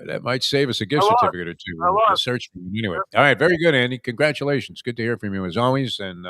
Speaker 1: That might save us a gift certificate or two. We'll search for you anyway. All right, very good, Andy. Congratulations. Good to hear from you as always, and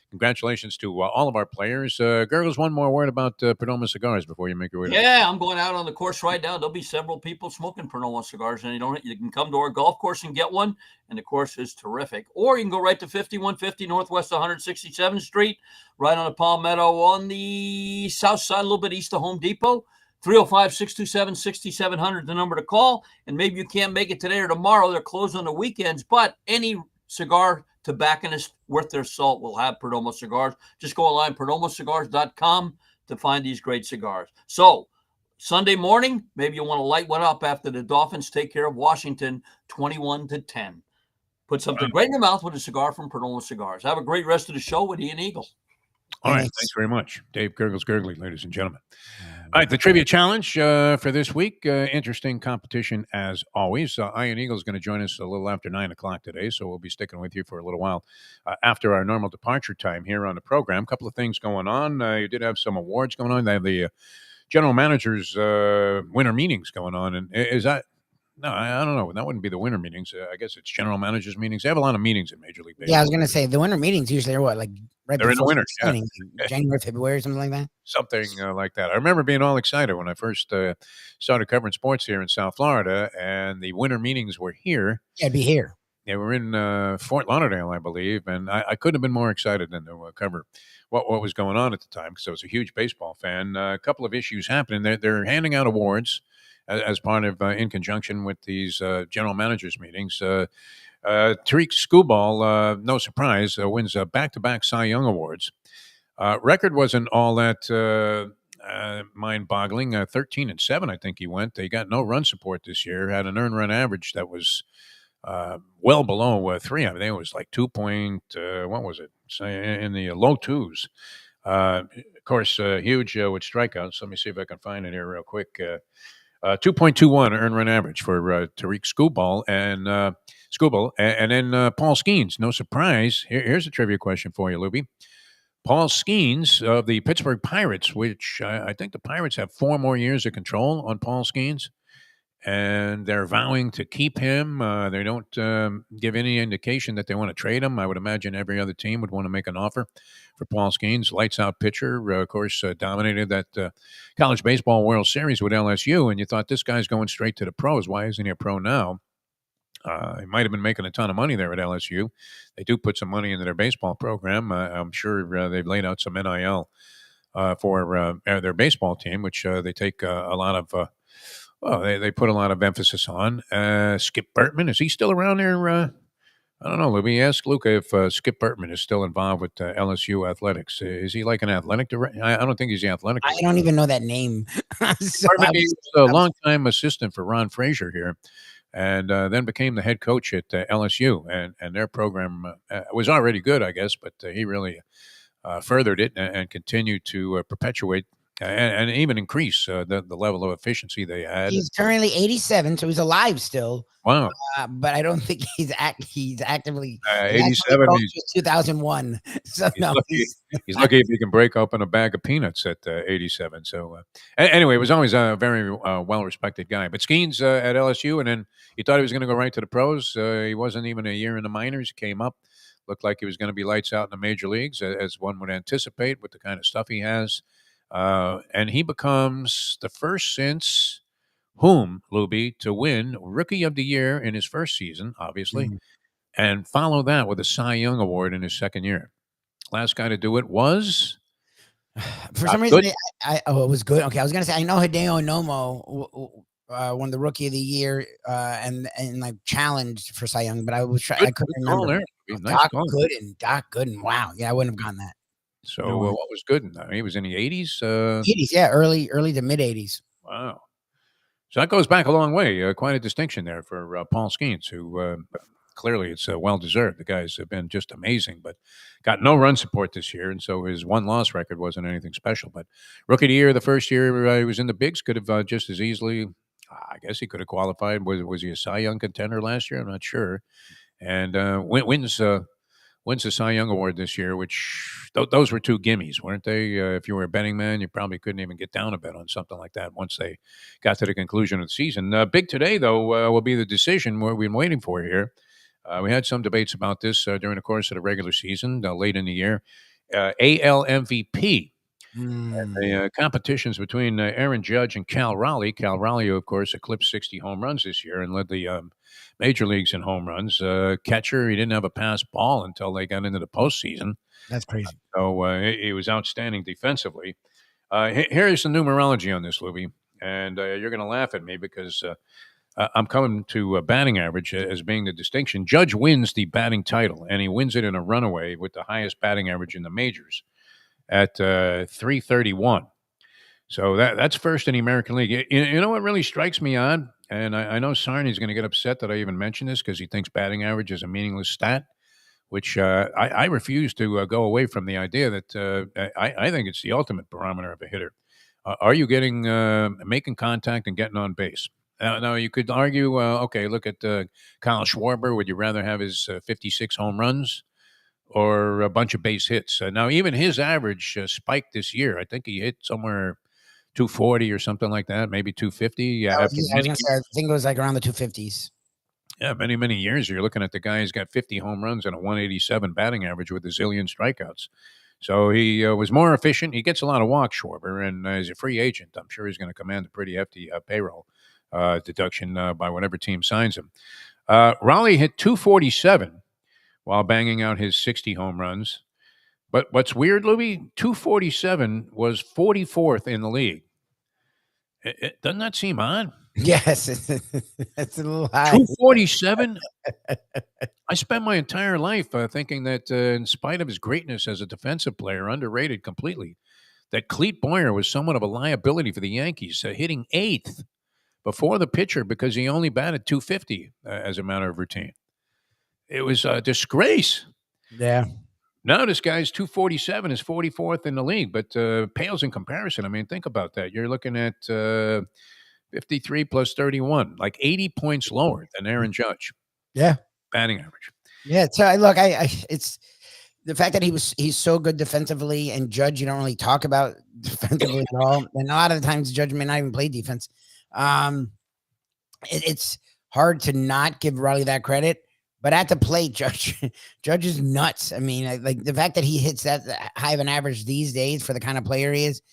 Speaker 1: congratulations to all of our players. Gurggles, one more word about Perdomo cigars before you make your way.
Speaker 4: Yeah, I'm going out on the course right now. There'll be several people smoking Perdomo cigars, and you can come to our golf course and get one. And the course is terrific. Or you can go right to 5150 Northwest 167th Street, right on the Palmetto on the south side, a little bit east of Home Depot. 305-627-6700, the number to call. And maybe you can't make it today or tomorrow. They're closed on the weekends, but any cigar tobacconist worth their salt will have Perdomo cigars. Just go online, perdomocigars.com, to find these great cigars. So Sunday morning, maybe you want to light one up after the Dolphins take care of Washington 21-10. Put something great in your mouth with a cigar from Perdomo Cigars. Have a great rest of the show with Ian Eagle.
Speaker 1: All right. Thanks very much. Dave Gurggles Gergely, ladies and gentlemen. All right. The trivia challenge for this week. Interesting competition as always. Ian Eagle is going to join us a little after 9 o'clock today, so we'll be sticking with you for a little while after our normal departure time here on the program. A couple of things going on. You did have some awards going on. They have the general managers' winter meetings going on. And is that... No, I don't know. That wouldn't be the winter meetings. I guess it's general managers meetings. They have a lot of meetings in Major League Baseball.
Speaker 3: Yeah, I was going to say the winter meetings usually are what, like right
Speaker 1: They're in the winter,
Speaker 3: January, February, something like that.
Speaker 1: Something like that. I remember being all excited when I first started covering sports here in South Florida, and the winter meetings were here.
Speaker 3: Yeah, it'd be here.
Speaker 1: They were in Fort Lauderdale, I believe, and I couldn't have been more excited than to cover what was going on at the time because I was a huge baseball fan. A couple of issues happening. They're handing out awards as part of, in conjunction with these general managers meetings. Tariq Skubal, no surprise, wins back-to-back Cy Young Awards. Record wasn't all that mind-boggling. 13-7, I think he went. They got no run support this year, had an earned run average that was well below 3. I think it was like 2 point, what was it? In the low 2s. Of course, huge with strikeouts. Let me see if I can find it here real quick. 2.21 earned run average for Tariq Skubal and then Paul Skeens. No surprise. Here's a trivia question for you, Lubie. Paul Skeens of the Pittsburgh Pirates, which I think the Pirates have 4 more years of control on Paul Skeens, and they're vowing to keep him. They don't give any indication that they want to trade him. I would imagine every other team would want to make an offer for Paul Skeens. Lights-out pitcher, of course, dominated that college baseball World Series with LSU, and you thought, this guy's going straight to the pros. Why isn't he a pro now? He might have been making a ton of money there at LSU. They do put some money into their baseball program. I'm sure they've laid out some NIL for their baseball team, which they take a lot of they put a lot of emphasis on. Skip Bertman, is he still around there? I don't know. Let me ask Luca if Skip Bertman is still involved with LSU athletics. Is he like an athletic director? I don't think he's the athletic director.
Speaker 3: I don't even know that name.
Speaker 1: So he's a longtime assistant for Ron Frazier here, and then became the head coach at LSU. And their program was already good, I guess, but he really furthered it and continued to perpetuate and even increase the level of efficiency they had.
Speaker 3: He's currently 87, so he's alive still.
Speaker 1: Wow.
Speaker 3: But I don't think he's actively
Speaker 1: 87.
Speaker 3: He's 2001. So
Speaker 1: he's lucky if he can break open a bag of peanuts at 87. So anyway, it was always a very well-respected guy. But Skeens at LSU, and then you thought he was going to go right to the pros. He wasn't even a year in the minors. He came up, looked like he was going to be lights out in the major leagues, as one would anticipate with the kind of stuff he has. And he becomes the first since whom, Lubie, to win Rookie of the Year in his first season, obviously, and follow that with a Cy Young Award in his second year. Last guy to do it was...
Speaker 3: For some reason, it was good. Okay, I was going to say, I know Hideo Nomo won the Rookie of the Year and like challenged for Cy Young, but I couldn't remember.
Speaker 1: Nice
Speaker 3: Doc Gooden. Wow. Yeah, I wouldn't have gotten that.
Speaker 1: So what was Gooden? He was in the 80s?
Speaker 3: 80s, yeah, early to mid 80s.
Speaker 1: Wow. So that goes back a long way. Quite a distinction there for Paul Skeens, who clearly it's well-deserved. The guy's been just amazing, but got no run support this year, and so his one-loss record wasn't anything special. But Rookie of the Year, the first year he was in the bigs, could have just as easily, I guess he could have qualified. Was he a Cy Young contender last year? I'm not sure. And wins the Cy Young Award this year, which those were two gimmies, weren't they? If you were a betting man, you probably couldn't even get down a bet on something like that once they got to the conclusion of the season. Big today, though, will be the decision we've been waiting for here. We had some debates about this during the course of the regular season, late in the year. AL MVP. And the competitions between Aaron Judge and Cal Raleigh. Cal Raleigh, of course, eclipsed 60 home runs this year and led the major leagues in home runs. Catcher, he didn't have a pass ball until they got into the postseason.
Speaker 3: That's crazy.
Speaker 1: So he was outstanding defensively. Here's the numerology on this, Lubie, and you're going to laugh at me because I'm coming to batting average as being the distinction. Judge wins the batting title, and he wins it in a runaway with the highest batting average in the majors at 331. So that's first in the American League. You know what really strikes me odd? And I know Sarni's going to get upset that I even mention this because he thinks batting average is a meaningless stat, which I refuse to go away from the idea that I think it's the ultimate barometer of a hitter. Are you making contact and getting on base? Now, you could argue, okay, look at Kyle Schwarber. Would you rather have his 56 home runs or a bunch of base hits? Now, even his average spiked this year. I think he hit somewhere 240 or something like that, maybe 250. Yeah,
Speaker 3: I think it was like around the 250s.
Speaker 1: Yeah, many years. You're looking at the guy who's got 50 home runs and a 187 batting average with a zillion strikeouts. So he was more efficient. He gets a lot of walks, Schwarber, and as a free agent, I'm sure he's going to command a pretty hefty payroll deduction by whatever team signs him. Raleigh hit 247 while banging out his 60 home runs. But what's weird, Lubie, 247 was 44th in the league. Doesn't that seem odd?
Speaker 3: Yes, it's a little high.
Speaker 1: 247? I spent my entire life thinking that in spite of his greatness as a defensive player, underrated completely, that Clete Boyer was somewhat of a liability for the Yankees, hitting 8th before the pitcher because he only batted 250 as a matter of routine. It was a disgrace.
Speaker 3: Yeah.
Speaker 1: Now this guy's 247 is 44th in the league, but pales in comparison. I mean, think about that. You're looking at 53 plus 31, like 80 points lower than Aaron Judge.
Speaker 3: Yeah.
Speaker 1: Batting average.
Speaker 3: Yeah. So look, it's the fact that he's so good defensively, and Judge, you don't really talk about defensively at all. And a lot of the times Judge may not even play defense. It's hard to not give Raleigh that credit. But at the plate, Judge is nuts. I mean, like the fact that he hits that high of an average these days for the kind of player he is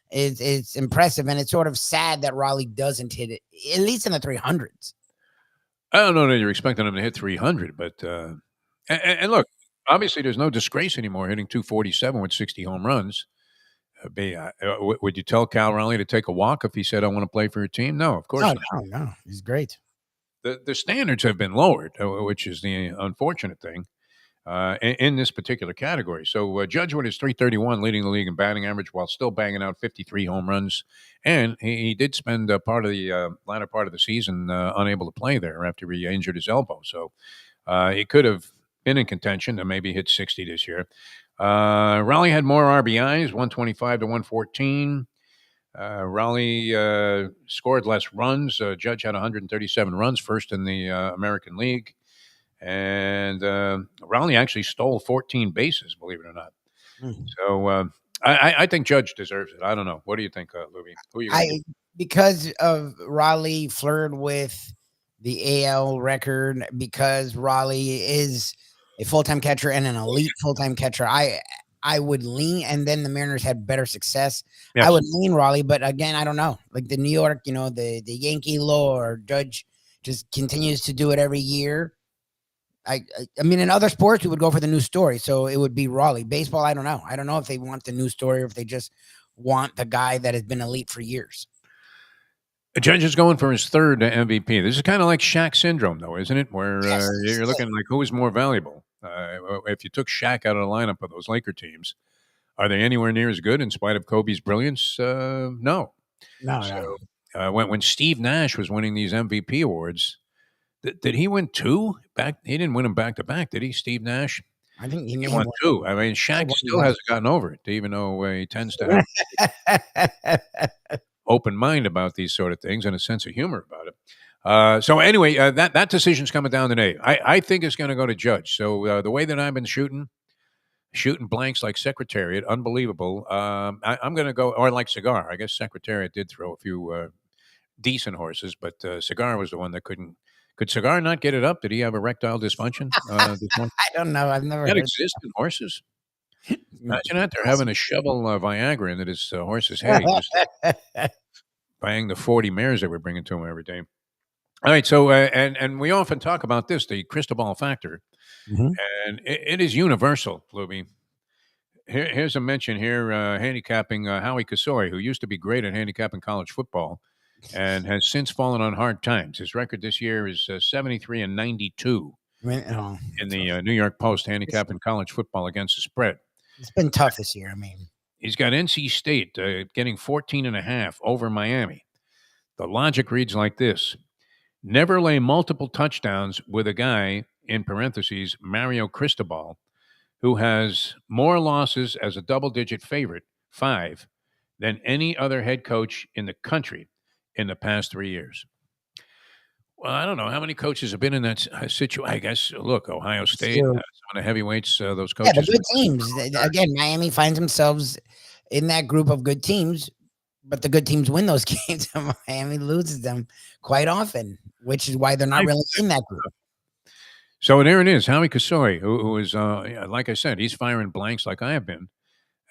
Speaker 3: it's impressive. And it's sort of sad that Raleigh doesn't hit it, at least in the 300s.
Speaker 1: I don't know that you're expecting him to hit 300, but and look, obviously there's no disgrace anymore hitting 247 with 60 home runs. Would you tell Cal Raleigh to take a walk if he said, I want to play for your team? No, of course not.
Speaker 3: No. He's great.
Speaker 1: The standards have been lowered, which is the unfortunate thing in this particular category. So Judge with his 331 leading the league in batting average while still banging out 53 home runs. And he did spend part of the latter part of the season unable to play there after he injured his elbow. So he could have been in contention to maybe hit 60 this year. Raleigh had more RBIs, 125 to 114. Raleigh scored less runs. Judge had 137 runs, first in the American League. And Raleigh actually stole 14 bases, believe it or not. So I think Judge deserves it. I don't know. What do you think, Lubie? Who are you going to give?
Speaker 3: Because of Raleigh flirted with the AL record, because Raleigh is a full-time catcher and an elite full-time catcher, I would lean, and then the Mariners had better success.
Speaker 1: Yes.
Speaker 3: I would lean Raleigh, but again, I don't know. Like the New York, the Yankee lore, Judge just continues to do it every year. I mean, in other sports, we would go for the new story, so it would be Raleigh. Baseball, I don't know. I don't know if they want the new story or if they just want the guy that has been elite for years.
Speaker 1: Judge is going for his third MVP. This is kind of like Shaq syndrome, though, isn't it? Where you're looking like who is more valuable. If you took Shaq out of the lineup of those Laker teams, are they anywhere near as good in spite of Kobe's brilliance? No. When Steve Nash was winning these MVP awards, did he win two? He didn't win them back to back, did he, Steve Nash?
Speaker 3: I think
Speaker 1: he won two. I mean, Shaq still hasn't gotten over it, even though he tends to have open mind about these sort of things and a sense of humor about it. So anyway, that decision's coming down today. I think it's going to go to Judge. So the way that I've been shooting blanks like Secretariat, unbelievable. I'm going to go, or like Cigar. I guess Secretariat did throw a few decent horses, but Cigar was the one that couldn't. Could Cigar not get it up? Did he have erectile dysfunction?
Speaker 3: I don't know. I've never
Speaker 1: that
Speaker 3: heard
Speaker 1: exists in horses. Imagine that they're having a shovel Viagra into this horse's head. He just bang the 40 mares they were bringing to him every day. All right, so and we often talk about this, the Cristobal factor, and it is universal, Lubie. Here's a mention here, handicapping Howie Kasori, who used to be great at handicapping college football and has since fallen on hard times. His record this year is 73-92 in the New York Post handicapping college football against the spread.
Speaker 3: It's been tough this year. I mean,
Speaker 1: he's got NC State getting 14.5 over Miami. The logic reads like this: never lay multiple touchdowns with a guy, in parentheses, Mario Cristobal, who has more losses as a double-digit favorite, 5, than any other head coach in the country in the past 3 years. Well, I don't know how many coaches have been in that situation. I guess, look, Ohio State, some of the heavyweights, those coaches.
Speaker 3: Yeah, the good teams. Again, Miami finds themselves in that group of good teams, but the good teams win those games, and Miami loses them quite often, which is why they're not really in that group.
Speaker 1: So there it is, Howie Kasori, who is, like I said, he's firing blanks like I have been,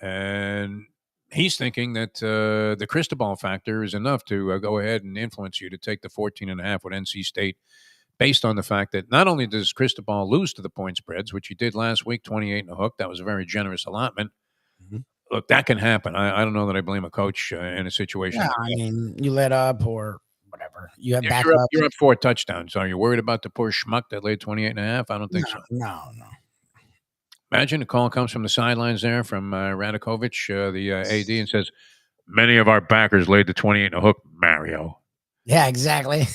Speaker 1: and he's thinking that the Cristobal factor is enough to go ahead and influence you to take the 14.5 with NC State, based on the fact that not only does Cristobal lose to the point spreads, which he did last week, 28 and a hook. That was a very generous allotment. Look, that can happen. I don't know that I blame a coach in a situation.
Speaker 3: Yeah, I mean, you let up or whatever. You have backup.
Speaker 1: You're up 4 touchdowns. Are you worried about the poor schmuck that laid 28.5? I don't think so.
Speaker 3: No.
Speaker 1: Imagine a call comes from the sidelines there from Radakovich, the AD, and says, many of our backers laid the 28 and a hook, Mario.
Speaker 3: Yeah, exactly.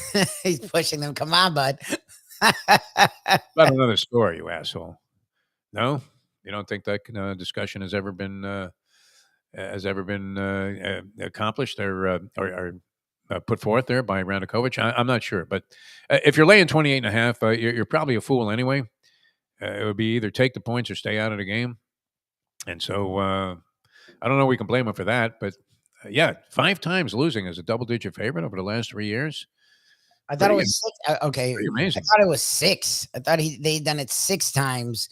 Speaker 3: He's pushing them. Come on, bud.
Speaker 1: About another story, you asshole. No? You don't think that discussion has ever been accomplished or put forth there by Radakovich? I'm not sure. But if you're laying 28.5, you're probably a fool anyway. It would be either take the points or stay out of the game. And so I don't know if we can blame him for that. But, 5 times losing as a double-digit favorite over the last 3 years.
Speaker 3: I thought it was 6. Okay.
Speaker 1: Pretty amazing.
Speaker 3: I thought it was 6. I thought they'd done it 6 times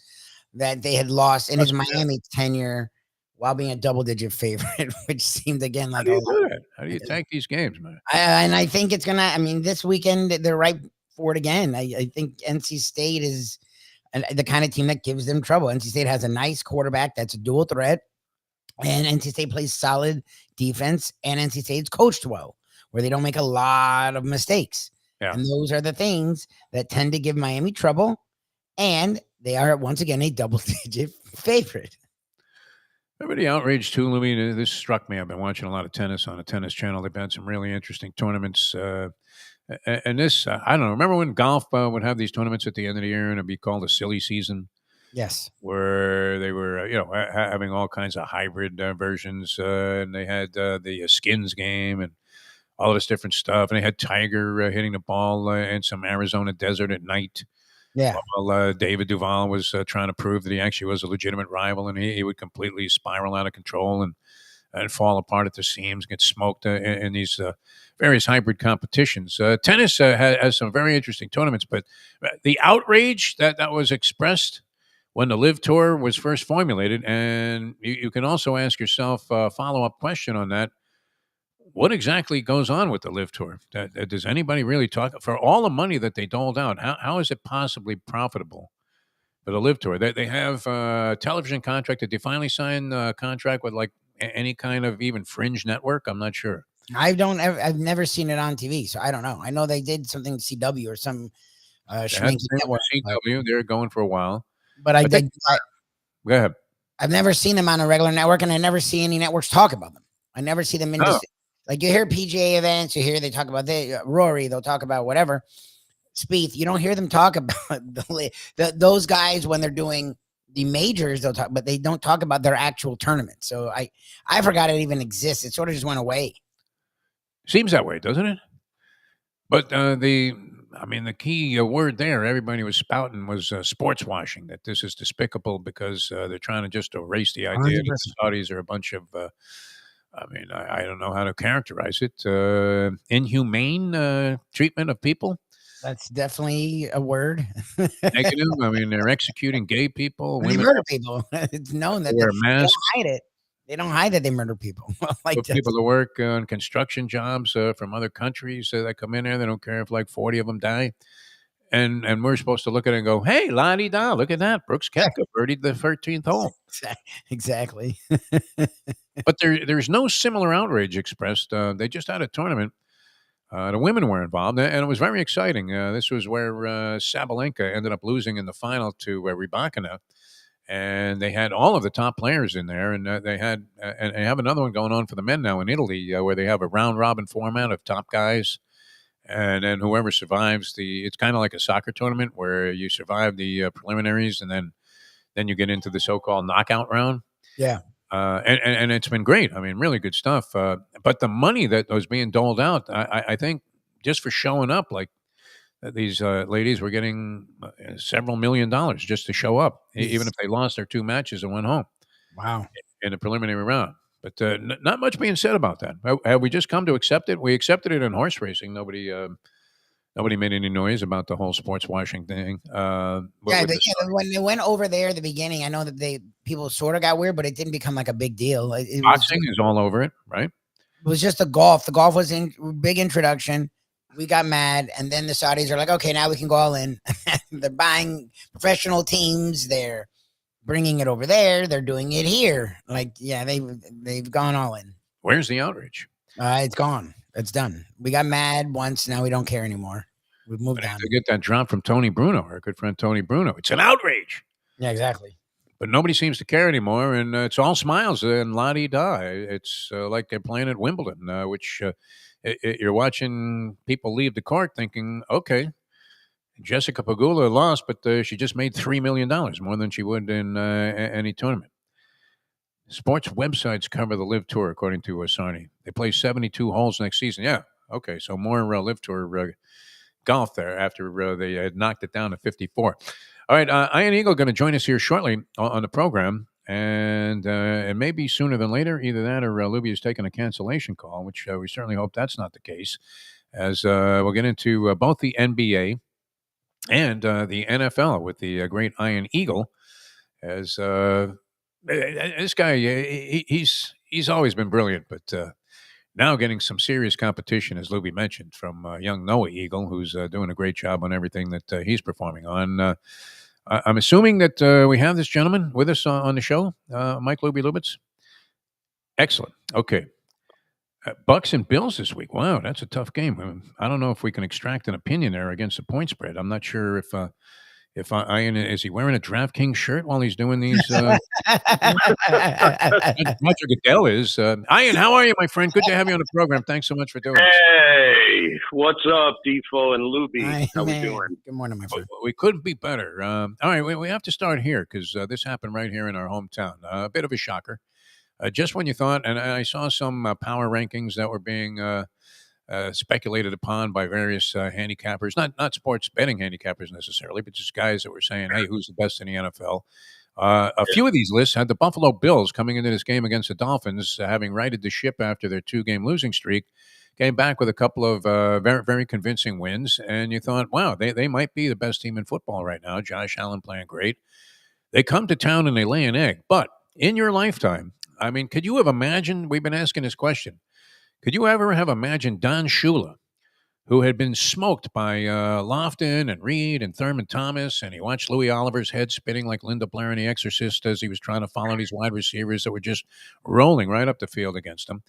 Speaker 3: that they had lost in his Miami tenure while being a double-digit favorite, which seemed, again, like
Speaker 1: How do you take these games, man?
Speaker 3: And I think it's going to – I mean, this weekend, they're right for it again. I think NC State is – and the kind of team that gives them trouble. NC State has a nice quarterback that's a dual threat, and NC State plays solid defense, and NC State's coached well, where they don't make a lot of mistakes.
Speaker 1: Yeah.
Speaker 3: And those are the things that tend to give Miami trouble, and they are, once again, a double-digit favorite.
Speaker 1: Remember the outrage, too, Louis? This struck me. I've been watching a lot of tennis on a tennis channel. They've had some really interesting tournaments. And this, I don't know. Remember when golf would have these tournaments at the end of the year and it'd be called a silly season?
Speaker 3: Yes.
Speaker 1: Where they were, having all kinds of hybrid versions, and they had the skins game and all this different stuff, and they had Tiger hitting the ball in some Arizona desert at night.
Speaker 3: Yeah.
Speaker 1: While David Duval was trying to prove that he actually was a legitimate rival, and he would completely spiral out of control and fall apart at the seams, get smoked in these various hybrid competitions. Tennis has some very interesting tournaments, but the outrage that was expressed when the Live Tour was first formulated, and you can also ask yourself a follow-up question on that. What exactly goes on with the Live Tour? Does anybody really talk? For all the money that they doled out, how is it possibly profitable for the Live Tour? They have a television contract. Did they finally sign a contract with like any kind of even fringe network? I'm not sure.
Speaker 3: I've never seen it on TV, so I don't know. I know they did something CW or some schminky network.
Speaker 1: CW, they're going for a while.
Speaker 3: But
Speaker 1: go ahead.
Speaker 3: I've never seen them on a regular network, and I never see any networks talk about them. I never see them in like you hear PGA events, you hear they talk about Rory, they'll talk about whatever. Spieth, you don't hear them talk about those guys when they're doing the majors. They'll talk, but they don't talk about their actual tournament. So I forgot it even exists. It sort of just went away.
Speaker 1: Seems that way, doesn't it? But the key word there, everybody was spouting was sports washing, that this is despicable because they're trying to just erase the idea
Speaker 3: 100%.
Speaker 1: that the Saudis are a bunch of, I don't know how to characterize it, inhumane treatment of people.
Speaker 3: That's definitely a word.
Speaker 1: Negative. I mean, they're executing gay people.
Speaker 3: They murder people. It's known that
Speaker 1: wear
Speaker 3: they don't
Speaker 1: masks.
Speaker 3: hide it. They don't hide that they murder people.
Speaker 1: Put people to work on construction jobs from other countries that come in there. They don't care if like 40 of them die. And we're supposed to look at it and go, hey, la-di-da, look at that. Brooks Koepka birdied the 13th hole.
Speaker 3: Exactly.
Speaker 1: But there's no similar outrage expressed. They just had a tournament. The women were involved, and it was very exciting. This was where Sabalenka ended up losing in the final to Rybakina. And they had all of the top players in there, and they had and they have another one going on for the men now in Italy, where they have a round robin format of top guys, and then whoever survives it's kind of like a soccer tournament where you survive the preliminaries, and then you get into the so-called knockout round.
Speaker 3: Yeah,
Speaker 1: and it's been great. I mean, really good stuff. But the money that was being doled out, I think, just for showing up, like. These ladies were getting several $1 million just to show up, even if they lost their 2 matches and went home.
Speaker 3: Wow.
Speaker 1: In the preliminary round. But not much being said about that. Have we just come to accept it? We accepted it in horse racing. Nobody made any noise about the whole sports washing thing.
Speaker 3: When they went over there at the beginning, I know that people sort of got weird, but it didn't become like a big deal.
Speaker 1: Boxing is all over it, right?
Speaker 3: It was just the golf. The golf was in big introduction. We got mad, and then the Saudis are like, okay, now we can go all in. They're buying professional teams. They're bringing it over there. They're doing it here. Like, yeah, they've gone all in.
Speaker 1: Where's the outrage?
Speaker 3: It's gone. It's done. We got mad once. Now we don't care anymore. We've moved on.
Speaker 1: To get that drop from Tony Bruno, our good friend Tony Bruno. It's an outrage.
Speaker 3: Yeah, exactly.
Speaker 1: But nobody seems to care anymore, and it's all smiles and la-di-da. It's like they're playing at Wimbledon, which you're watching people leave the court thinking, okay, Jessica Pegula lost, but she just made $3 million, more than she would in any tournament. Sports websites cover the Live Tour, according to Sarni. They play 72 holes next season. Yeah, okay, so more Live Tour golf there after they had knocked it down to 54. All right, Ian Eagle going to join us here shortly on the program, and maybe sooner than later, either that or Lubie is taking a cancellation call, which we certainly hope that's not the case, as we'll get into both the NBA and the NFL with the great Ian Eagle, as this guy, he's always been brilliant, but now getting some serious competition, as Lubie mentioned, from young Noah Eagle, who's doing a great job on everything that he's performing on. I'm assuming that we have this gentleman with us on the show, Mike Lubitz. Excellent. Okay. Bucks and Bills this week. Wow, that's a tough game. I don't know if we can extract an opinion there against the point spread. I'm not sure if Ian, is he wearing a DraftKings shirt while he's doing these? Roger Goodell is. Ian, how are you, my friend? Good to have you on the program. Thanks so much for doing this.
Speaker 5: Hey, what's up, Defo and Lubie? How we doing?
Speaker 3: Good morning, my friend.
Speaker 1: We couldn't be better. All right, we have to start here because this happened right here in our hometown. A bit of a shocker. Just when you thought, and I saw some power rankings that were being speculated upon by various handicappers, not sports betting handicappers necessarily, but just guys that were saying, hey, who's the best in the NFL? A few of these lists had the Buffalo Bills coming into this game against the Dolphins, having righted the ship after their 2-game losing streak, came back with a couple of very, very convincing wins. And you thought, wow, they might be the best team in football right now. Josh Allen playing great. They come to town and they lay an egg. But in your lifetime, I mean, could you have imagined, we've been asking this question, could you ever have imagined Don Shula, who had been smoked by Lofton and Reed and Thurman Thomas, and he watched Louis Oliver's head spinning like Linda Blair in The Exorcist as he was trying to follow these wide receivers that were just rolling right up the field against him.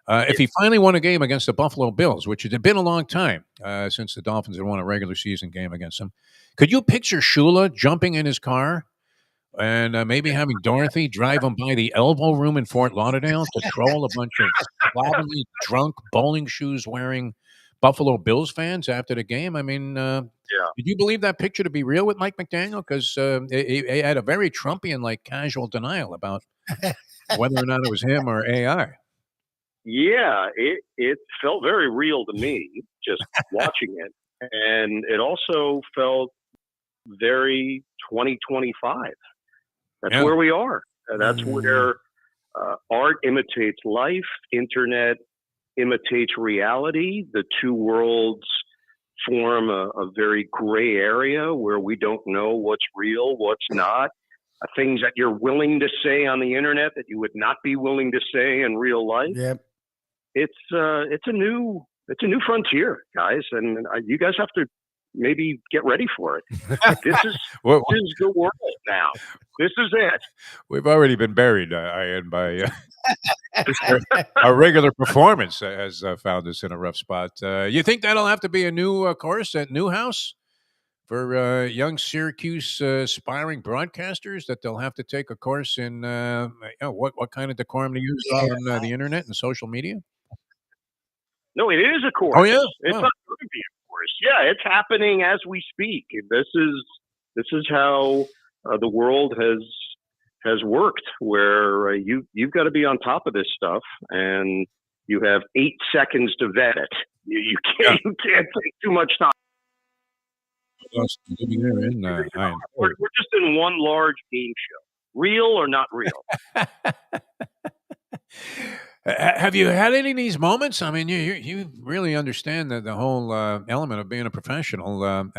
Speaker 1: If he finally won a game against the Buffalo Bills, which it had been a long time since the Dolphins had won a regular season game against them, could you picture Shula jumping in his car and maybe having Dorothy drive him by the Elbow Room in Fort Lauderdale to troll a bunch of slovenly, drunk, bowling shoes wearing Buffalo Bills fans after the game? I mean, did you believe that picture to be real with Mike McDaniel? Because he had a very Trumpian-like casual denial about whether or not it was him or AI.
Speaker 5: Yeah, it felt very real to me just watching it, and it also felt very 2025. That's where we are. That's where art imitates life, internet imitates reality. The two worlds form a very gray area where we don't know what's real, what's not. Things that you're willing to say on the internet that you would not be willing to say in real life.
Speaker 3: Yep.
Speaker 5: It's a new frontier, guys, and you guys have to maybe get ready for it. This is the world now. This is it.
Speaker 1: We've already been buried, Ian, by our regular performance has found us in a rough spot. You think that'll have to be a new course at Newhouse for young Syracuse aspiring broadcasters, that they'll have to take a course in what kind of decorum to use on the internet and social media?
Speaker 5: No, it is a course.
Speaker 1: Oh, yeah?
Speaker 5: It's not going to be a course. Yeah, it's happening as we speak. This is how the world has worked, where you've got to be on top of this stuff, and you have 8 seconds to vet it. You can't take too much time. We're just in one large game show. Real or not real?
Speaker 1: Have you had any of these moments? I mean, you really understand the whole element of being a professional.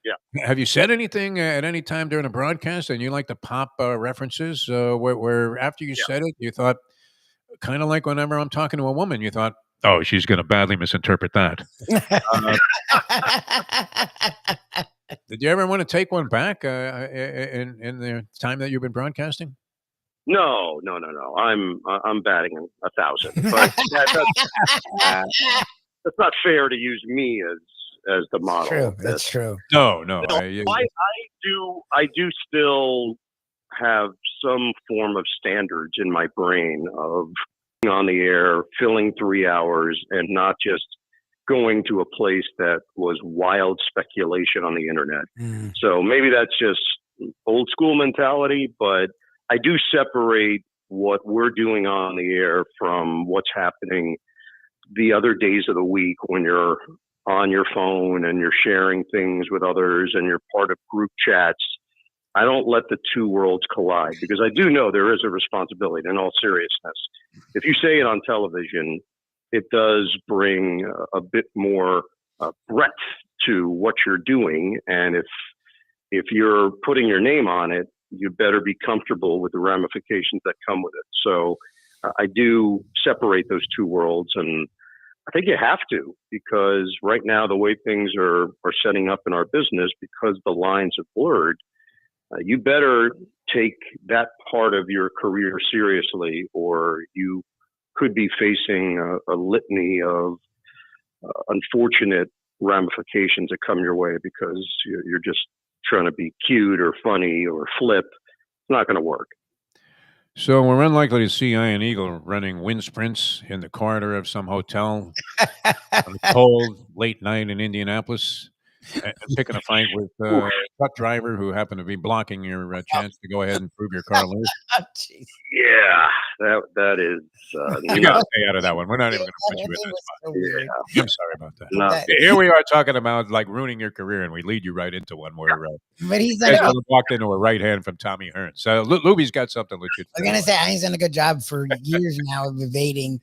Speaker 5: Yeah.
Speaker 1: Have you said anything at any time during a broadcast, and you like to pop references where after you said it, you thought, kind of like whenever I'm talking to a woman, you thought, oh, she's going to badly misinterpret that. Did you ever want to take one back in the time that you've been broadcasting?
Speaker 5: No. I'm batting 1,000, but that's not fair to use me as the model.
Speaker 3: True. That's true.
Speaker 1: No.
Speaker 5: I do still have some form of standards in my brain of being on the air, filling 3 hours, and not just going to a place that was wild speculation on the internet. So maybe that's just old school mentality, but I do separate what we're doing on the air from what's happening the other days of the week when you're on your phone and you're sharing things with others and you're part of group chats. I don't let the two worlds collide, because I do know there is a responsibility, in all seriousness. If you say it on television, it does bring a bit more breadth to what you're doing. And if you're putting your name on it, you better be comfortable with the ramifications that come with it. So I do separate those two worlds, and I think you have to, because right now the way things are setting up in our business, because the lines have blurred, you better take that part of your career seriously, or you could be facing a litany of unfortunate ramifications that come your way because you're just trying to be cute or funny or flip. It's not going to work.
Speaker 1: So we're unlikely to see Ian Eagle running wind sprints in the corridor of some hotel on a cold, late night in Indianapolis and picking a fight with a truck driver who happened to be blocking your chance to go ahead and prove your car loose.
Speaker 5: Yeah, that is.
Speaker 1: You got to stay out of that one. We're not even going to put you in that spot.
Speaker 5: Yeah.
Speaker 1: I'm sorry about that.
Speaker 5: No.
Speaker 1: Here we are talking about like ruining your career, and we lead you right into one where
Speaker 3: but he's
Speaker 1: walked into a right hand from Tommy Hearns. So Lubie's got something legit.
Speaker 3: I'm gonna say Ian's done a good job for years now of evading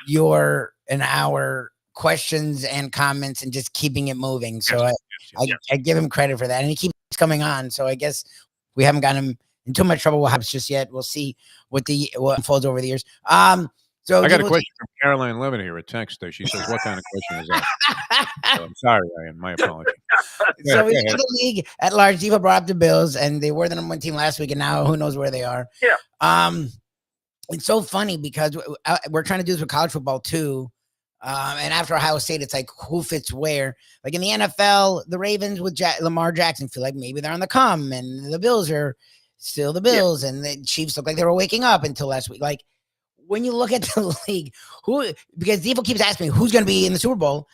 Speaker 3: your and our questions and comments and just keeping it moving. So I give him credit for that, and he keeps coming on. So I guess we haven't gotten him in too much trouble perhaps just yet. We'll see what unfolds over the years. So
Speaker 1: I got a question from Caroline Levin here, a text. She says, "What kind of question is that?" So I'm sorry, Ian. My apology.
Speaker 3: So we got the league at large. Defo brought up the Bills, and they were the number one team last week, and now who knows where they are.
Speaker 5: Yeah.
Speaker 3: It's so funny because we're trying to do this with college football too. And after Ohio State, it's like who fits where. Like in the NFL, the Ravens with Lamar Jackson feel like maybe they're on the come, and the Bills are still the Bills, and the Chiefs look like they were waking up until last week. Like when you look at the league, because Defo keeps asking me who's going to be in the Super Bowl,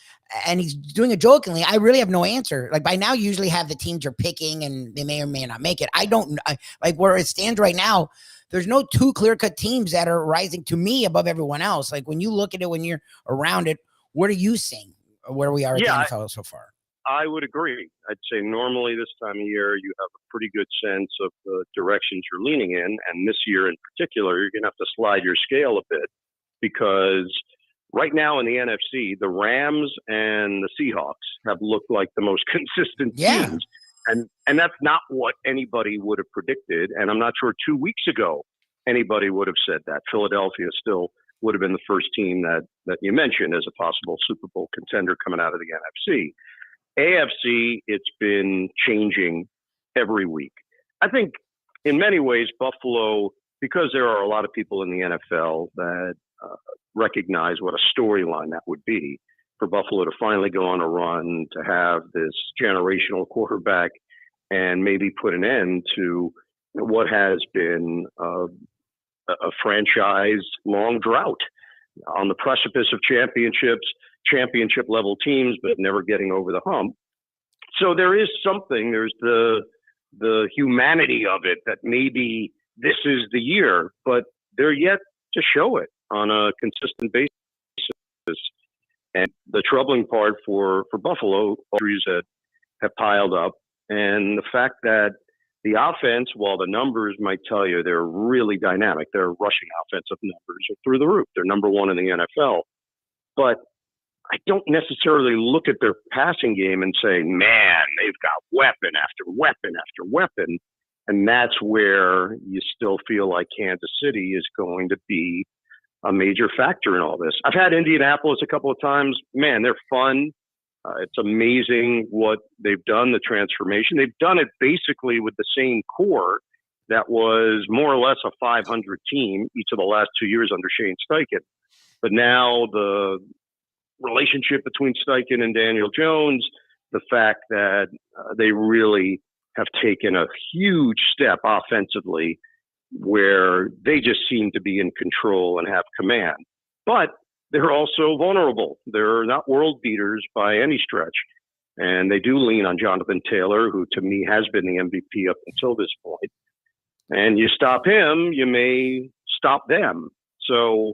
Speaker 3: and he's doing it jokingly. I really have no answer. Like by now, you usually have the teams you're picking, and they may or may not make it. I don't like where it stands right now. There's no two clear-cut teams that are rising to me above everyone else. Like when you look at it, when you're around it, what are you seeing where we are at the NFL so far?
Speaker 5: I would agree. I'd say normally this time of year, you have a pretty good sense of the directions you're leaning in. And this year in particular, you're going to have to slide your scale a bit because right now in the NFC, the Rams and the Seahawks have looked like the most consistent teams. And that's not what anybody would have predicted. And I'm not sure 2 weeks ago anybody would have said that. Philadelphia still would have been the first team that you mentioned as a possible Super Bowl contender coming out of the NFC. AFC, it's been changing every week. I think in many ways, Buffalo, because there are a lot of people in the NFL that recognize what a storyline that would be for Buffalo to finally go on a run, to have this generational quarterback and maybe put an end to what has been a franchise long drought on the precipice of championship level teams, but never getting over the hump. So there is something, there's the humanity of it that maybe this is the year, but they're yet to show it on a consistent basis. And the troubling part for Buffalo, injuries that have piled up, and the fact that the offense, while the numbers might tell you they're really dynamic, their rushing offensive numbers are through the roof. They're number one in the NFL. But I don't necessarily look at their passing game and say, man, they've got weapon after weapon after weapon. And that's where you still feel like Kansas City is going to be a major factor in all this. I've had Indianapolis a couple of times. Man, they're fun. It's amazing what they've done, the transformation. They've done it basically with the same core that was more or less a 500 team each of the last 2 years under Shane Steichen. But now the relationship between Steichen and Daniel Jones, the fact that they really have taken a huge step offensively where they just seem to be in control and have command. But they're also vulnerable. They're not world beaters by any stretch. And they do lean on Jonathan Taylor, who to me has been the MVP up until this point. And you stop him, you may stop them. So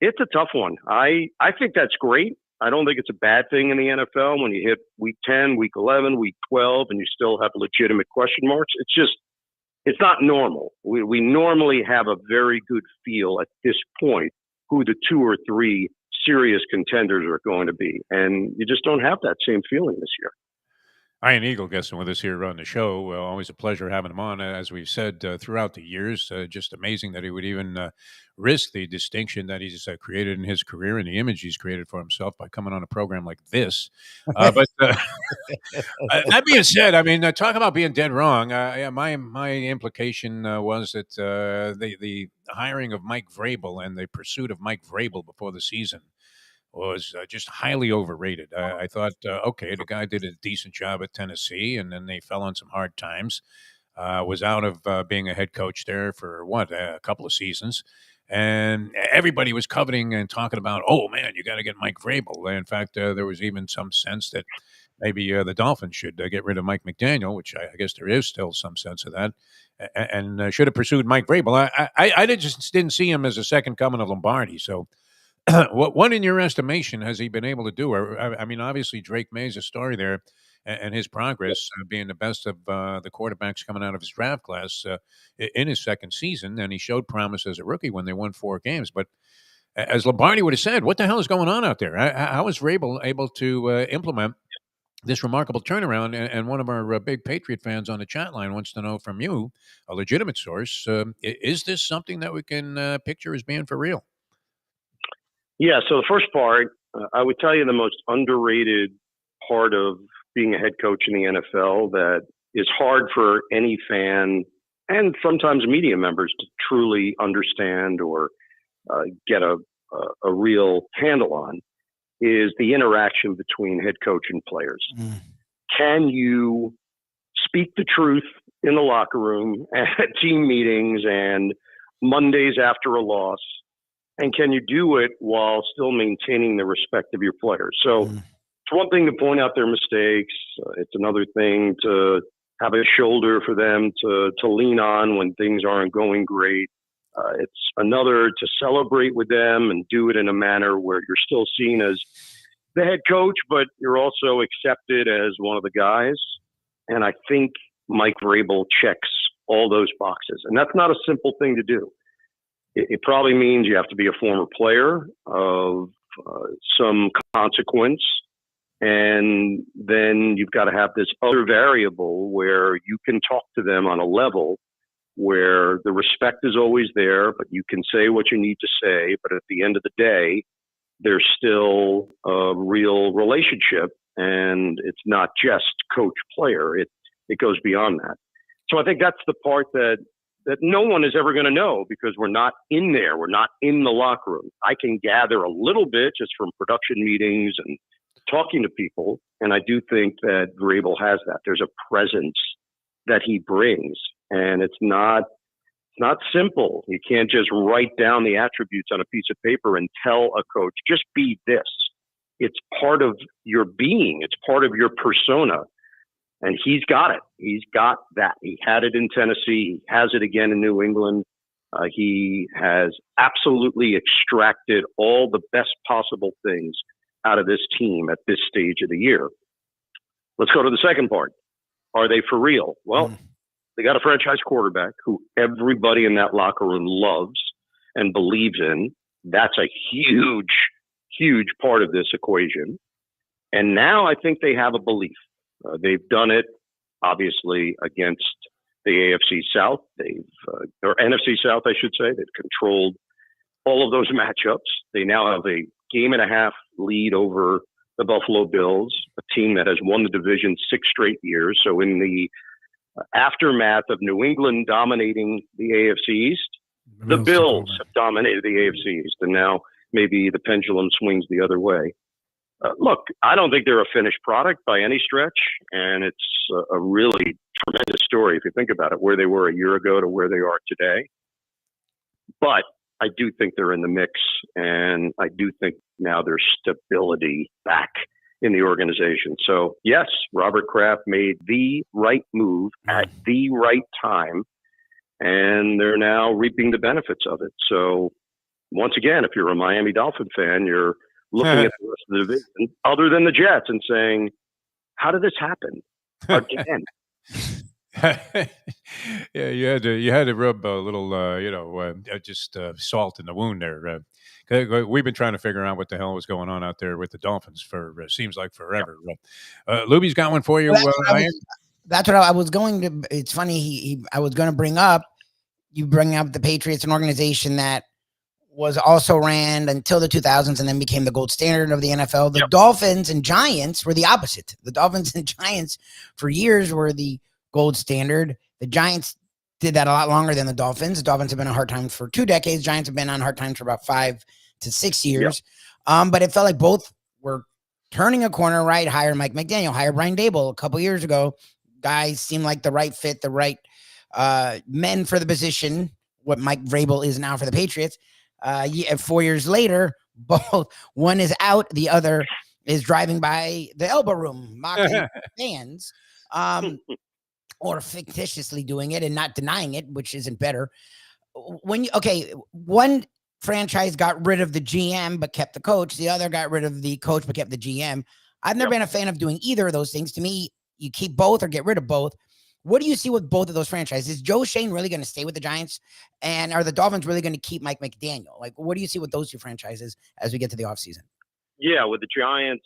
Speaker 5: it's a tough one. I think that's great. I don't think it's a bad thing in the NFL when you hit week 10, week 11, week 12, and you still have legitimate question marks. It's just, it's not normal. We normally have a very good feel at this point who the 2 or 3 serious contenders are going to be. And you just don't have that same feeling this year.
Speaker 1: Ian Eagle guessing with us here on the show. Always a pleasure having him on. As we've said throughout the years, just amazing that he would even risk the distinction that he's created in his career and the image he's created for himself by coming on a program like this. But that being said, I mean, talk about being dead wrong. My implication was that the hiring of Mike Vrabel and the pursuit of Mike Vrabel before the season was just highly overrated. I thought, okay, the guy did a decent job at Tennessee, and then they fell on some hard times. Was out of being a head coach there for a couple of seasons. And everybody was coveting and talking about, oh, man, you got to get Mike Vrabel. In fact, there was even some sense that maybe the Dolphins should get rid of Mike McDaniel, which I guess there is still some sense of that, and should have pursued Mike Vrabel. I just didn't see him as a second coming of Lombardi. So what in your estimation has he been able to do? I mean, obviously, Drake May's a story there, and his progress being the best of the quarterbacks coming out of his draft class in his second season, and he showed promise as a rookie when they won 4 games. But as Lombardi would have said, what the hell is going on out there? How is Vrabel able to implement this remarkable turnaround? And one of our big Patriot fans on the chat line wants to know from you, a legitimate source, is this something that we can picture as being for real?
Speaker 5: Yeah, so the first part, I would tell you the most underrated part of being a head coach in the NFL that is hard for any fan and sometimes media members to truly understand or get a real handle on is the interaction between head coach and players. Can you speak the truth in the locker room, at team meetings, and Mondays after a loss? And can you do it while still maintaining the respect of your players? So it's one thing to point out their mistakes. It's another thing to have a shoulder for them to lean on when things aren't going great. It's another to celebrate with them and do it in a manner where you're still seen as the head coach, but you're also accepted as one of the guys. And I think Mike Vrabel checks all those boxes. And that's not a simple thing to do. It probably means you have to be a former player of some consequence. And then you've got to have this other variable where you can talk to them on a level where the respect is always there, but you can say what you need to say. But at the end of the day, there's still a real relationship, and it's not just coach-player. It goes beyond that. So I think that's the part that no one is ever going to know because we're not in there. We're not in the locker room. I can gather a little bit just from production meetings and talking to people, and I do think that Vrabel has that. There's a presence that he brings, and it's not simple. You can't just write down the attributes on a piece of paper and tell a coach, just be this. It's part of your being. It's part of your persona. And he's got it. He's got that. He had it in Tennessee. He has it again in New England. He has absolutely extracted all the best possible things out of this team at this stage of the year. Let's go to the second part. Are they for real? Well, they got a franchise quarterback who everybody in that locker room loves and believes in. That's a huge, huge part of this equation. And now I think they have a belief. They've done it, obviously, against the AFC South. Or NFC South, I should say. They've controlled all of those matchups. They now have a 1.5-game lead over the Buffalo Bills, a team that has won the division 6 straight years. So in the aftermath of New England dominating the AFC East, the Bills have dominated the AFC East, and now maybe the pendulum swings the other way. Look, I don't think they're a finished product by any stretch, and it's a really tremendous story if you think about it, where they were a year ago to where they are today. But I do think they're in the mix, and I do think now there's stability back in the organization. So, yes, Robert Kraft made the right move at the right time, and they're now reaping the benefits of it. So, once again, if you're a Miami Dolphin fan, you're looking at the rest of the division, other than the Jets, and saying, how did this happen again?
Speaker 1: Yeah, you had to rub a little, just salt in the wound there. We've been trying to figure out what the hell was going on out there with the Dolphins for seems like forever. Lubie's got one for you.
Speaker 3: That's what I was going to. It's funny. I was going to bring up. You bring up the Patriots, an organization that was also ran until the 2000s and then became the gold standard of the NFL. The Dolphins and Giants were the opposite. The Dolphins and Giants for years were the gold standard. The Giants did that a lot longer than the Dolphins. The Dolphins have been on hard times for 2 decades. Giants have been on hard times for about 5 to 6 years. But it felt like both were turning a corner, right? Hire Mike McDaniel, hire Brian Daboll a couple years ago. Guys seemed like the right fit, the right men for the position, what Mike Vrabel is now for the Patriots. 4 years later, both one is out, the other is driving by the elbow room, mocking fans, or fictitiously doing it and not denying it, which isn't better. One franchise got rid of the GM but kept the coach. The other got rid of the coach but kept the GM. I've never been a fan of doing either of those things. To me, you keep both or get rid of both. What do you see with both of those franchises? Is Joe Shane really going to stay with the Giants? And are the Dolphins really going to keep Mike McDaniel? Like, what do you see with those two franchises as we get to the offseason?
Speaker 5: Yeah, with the Giants,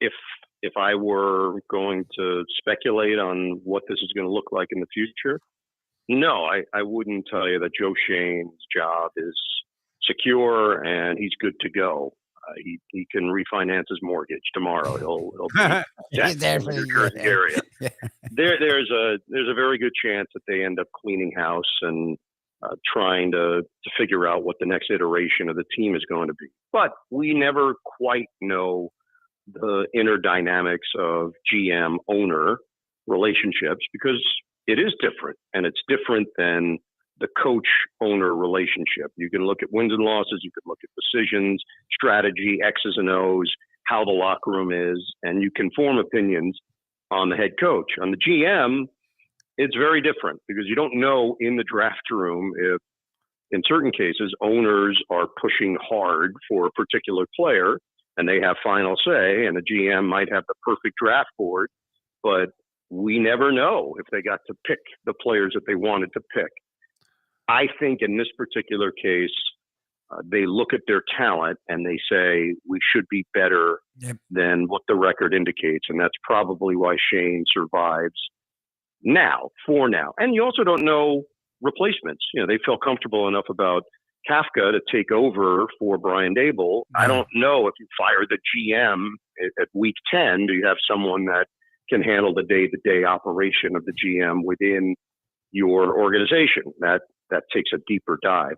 Speaker 5: if I were going to speculate on what this is going to look like in the future, no, I wouldn't tell you that Joe Shane's job is secure and he's good to go. He can refinance his mortgage tomorrow. He'll be
Speaker 3: He's there for
Speaker 5: the
Speaker 3: the
Speaker 5: Jersey area. There's a very good chance that they end up cleaning house and trying to figure out what the next iteration of the team is going to be. But we never quite know the inner dynamics of GM owner relationships because it is different, and it's different than the coach-owner relationship. You can look at wins and losses, you can look at decisions, strategy, X's and O's, how the locker room is, and you can form opinions on the head coach. On the GM, it's very different because you don't know in the draft room if, in certain cases, owners are pushing hard for a particular player and they have final say, and the GM might have the perfect draft board, but we never know if they got to pick the players that they wanted to pick. I think in this particular case, they look at their talent and they say, we should be better than what the record indicates. And that's probably why Shane survives for now. And you also don't know replacements. They feel comfortable enough about Kafka to take over for Brian Daboll. I don't know if you fire the GM at week 10, do you have someone that can handle the day-to-day operation of the GM within your organization? That takes a deeper dive.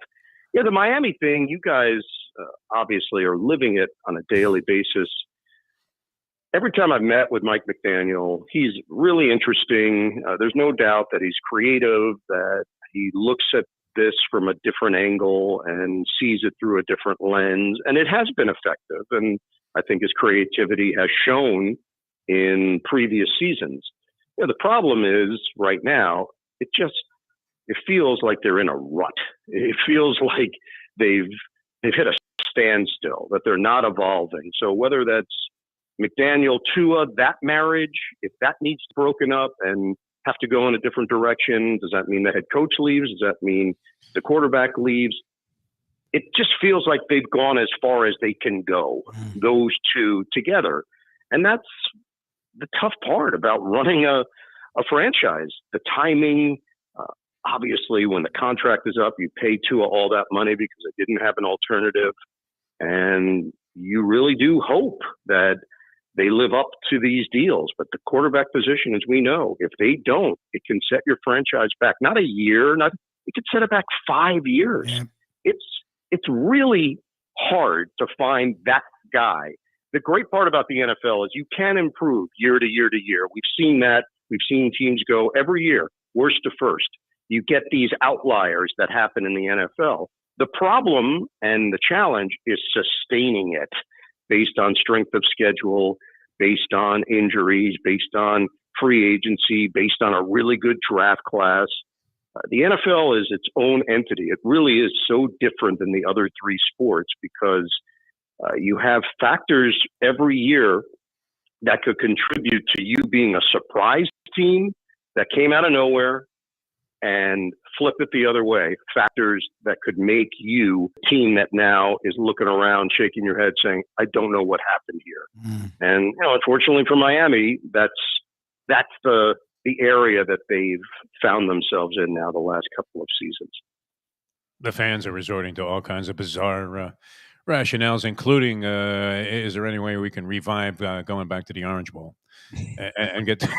Speaker 5: Yeah, the Miami thing, you guys obviously are living it on a daily basis. Every time I've met with Mike McDaniel, he's really interesting. There's no doubt that he's creative, that he looks at this from a different angle and sees it through a different lens. And it has been effective. And I think his creativity has shown in previous seasons. The problem is right now, it feels like they're in a rut. It feels like they've hit a standstill, that they're not evolving. So whether that's McDaniel, Tua, that marriage, if that needs broken up and have to go in a different direction, does that mean the head coach leaves? Does that mean the quarterback leaves? It just feels like they've gone as far as they can go, those two together. And that's the tough part about running a franchise. The timing, obviously, when the contract is up, you pay Tua all that money because they didn't have an alternative. And you really do hope that they live up to these deals. But the quarterback position, as we know, if they don't, it can set your franchise back, not a year, it could set it back 5 years. Yeah. It's really hard to find that guy. The great part about the NFL is you can improve year to year to year. We've seen that. We've seen teams go every year, worst to first. You get these outliers that happen in the NFL. The problem and the challenge is sustaining it based on strength of schedule, based on injuries, based on free agency, based on a really good draft class. The NFL is its own entity. It really is so different than the other three sports because you have factors every year that could contribute to you being a surprise team that came out of nowhere and flip it the other way. Factors that could make you a team that now is looking around, shaking your head saying, I don't know what happened here. And, unfortunately for Miami, that's the area that they've found themselves in now the last couple of seasons.
Speaker 1: The fans are resorting to all kinds of bizarre rationales, including is there any way we can revive going back to the Orange Bowl and get that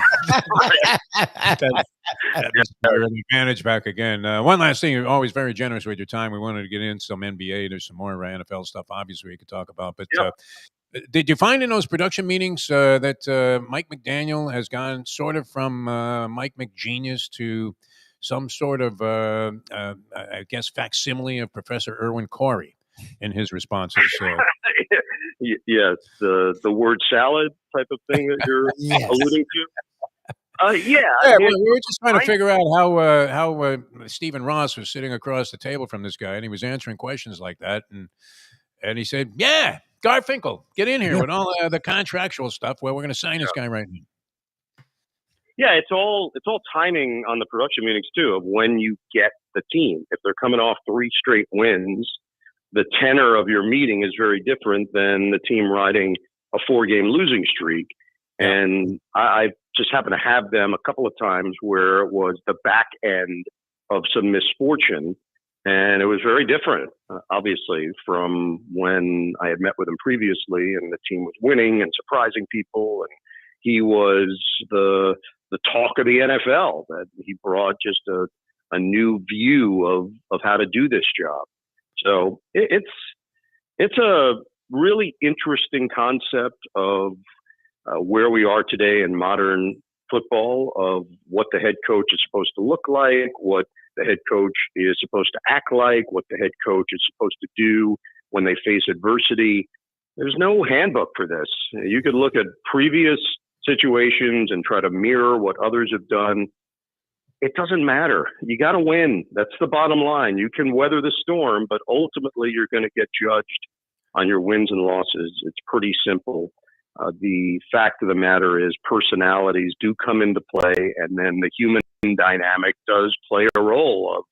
Speaker 1: advantage back again. One last thing, you're always very generous with your time. We wanted to get in some NBA. There's some more NFL stuff, obviously, we could talk about. But did you find in those production meetings that Mike McDaniel has gone sort of from Mike McGenius to some sort of, I guess, facsimile of Professor Irwin Corey in his responses?
Speaker 5: Yes, the word salad type of thing that you're alluding to. Yeah,
Speaker 1: we were just trying to figure out how Stephen Ross was sitting across the table from this guy, and he was answering questions like that, and he said, "Yeah, Garfinkel, get in here with all the contractual stuff where we're going to sign this guy right now."
Speaker 5: Yeah, it's all timing on the production meetings too, of when you get the team. If they're coming off 3 straight wins, the tenor of your meeting is very different than the team riding a 4-game losing streak. And I just happened to have them a couple of times where it was the back end of some misfortune. And it was very different, obviously, from when I had met with him previously and the team was winning and surprising people. And he was the talk of the NFL, that he brought just a new view of how to do this job. So it's a really interesting concept of where we are today in modern football, of what the head coach is supposed to look like, what the head coach is supposed to act like, what the head coach is supposed to do when they face adversity. There's no handbook for this. You could look at previous situations and try to mirror what others have done. It doesn't matter. You got to win. That's the bottom line. You can weather the storm, but ultimately you're going to get judged on your wins and losses. It's pretty simple. The fact of the matter is personalities do come into play, and then the human dynamic does play a role of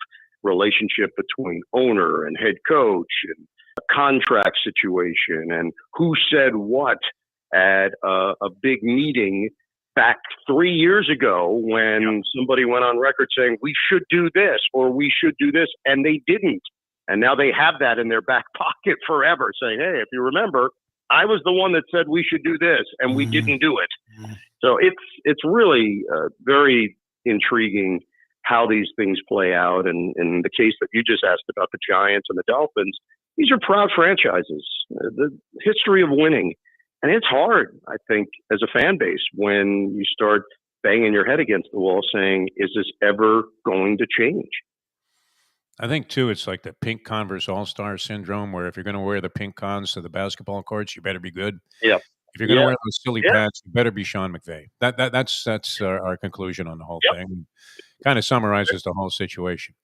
Speaker 5: relationship between owner and head coach, and a contract situation, and who said what at a big meeting back 3 years ago when somebody went on record saying we should do this or we should do this, and they didn't. And now they have that in their back pocket forever, saying, hey, if you remember, I was the one that said we should do this, and we didn't do it. So it's really very intriguing how these things play out. And in the case that you just asked about the Giants and the Dolphins, these are proud franchises, the history of winning. And it's hard, I think, as a fan base when you start banging your head against the wall saying, is this ever going to change?
Speaker 1: I think, too, it's like the pink Converse All-Star syndrome, where if you're going to wear the pink cons to the basketball courts, you better be good.
Speaker 5: Yeah.
Speaker 1: If you're going to wear those silly pads, you better be Sean McVay. That's our conclusion on the whole thing. Kind of summarizes the whole situation.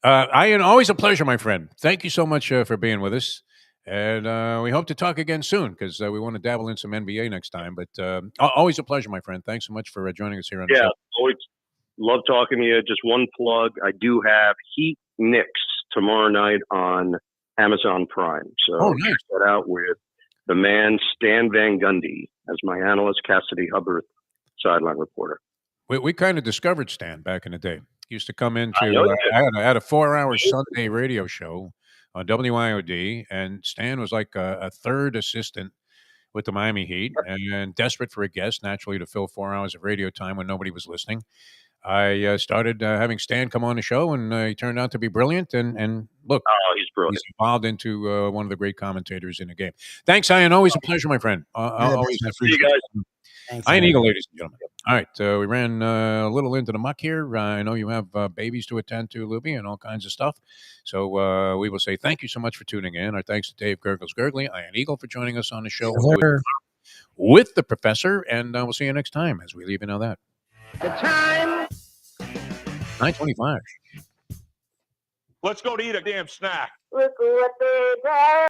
Speaker 1: Ian, always a pleasure, my friend. Thank you so much for being with us. And we hope to talk again soon, because we want to dabble in some NBA next time. But always a pleasure, my friend. Thanks so much for joining us here on the show.
Speaker 5: Always love talking to you. Just one plug. I do have Heat Knicks tomorrow night on Amazon Prime. So check that out with the man Stan Van Gundy as my analyst, Cassidy Hubbard, sideline reporter.
Speaker 1: We kind of discovered Stan back in the day. He used to come into I had a 4-hour Sunday radio show on WIOD, and Stan was like a third assistant with the Miami Heat, and desperate for a guest, naturally, to fill 4 hours of radio time when nobody was listening. I started having Stan come on the show, and he turned out to be brilliant. And look,
Speaker 5: he's brilliant.
Speaker 1: He's evolved into one of the great commentators in the game. Thanks, Ian. Always a pleasure, my friend. Always
Speaker 5: see you guys.
Speaker 1: Thanks, Ian Eagle, ladies and gentlemen. All right, we ran a little into the muck here. I know you have babies to attend to, Lubie, and all kinds of stuff. So we will say thank you so much for tuning in. Our thanks to Dave Gurggles Gergely, Ian Eagle, for joining us on the show with the professor. And we'll see you next time as we leave you know that.
Speaker 2: The time.
Speaker 1: 9:25.
Speaker 11: Let's go to eat a damn snack.
Speaker 2: Look what they got.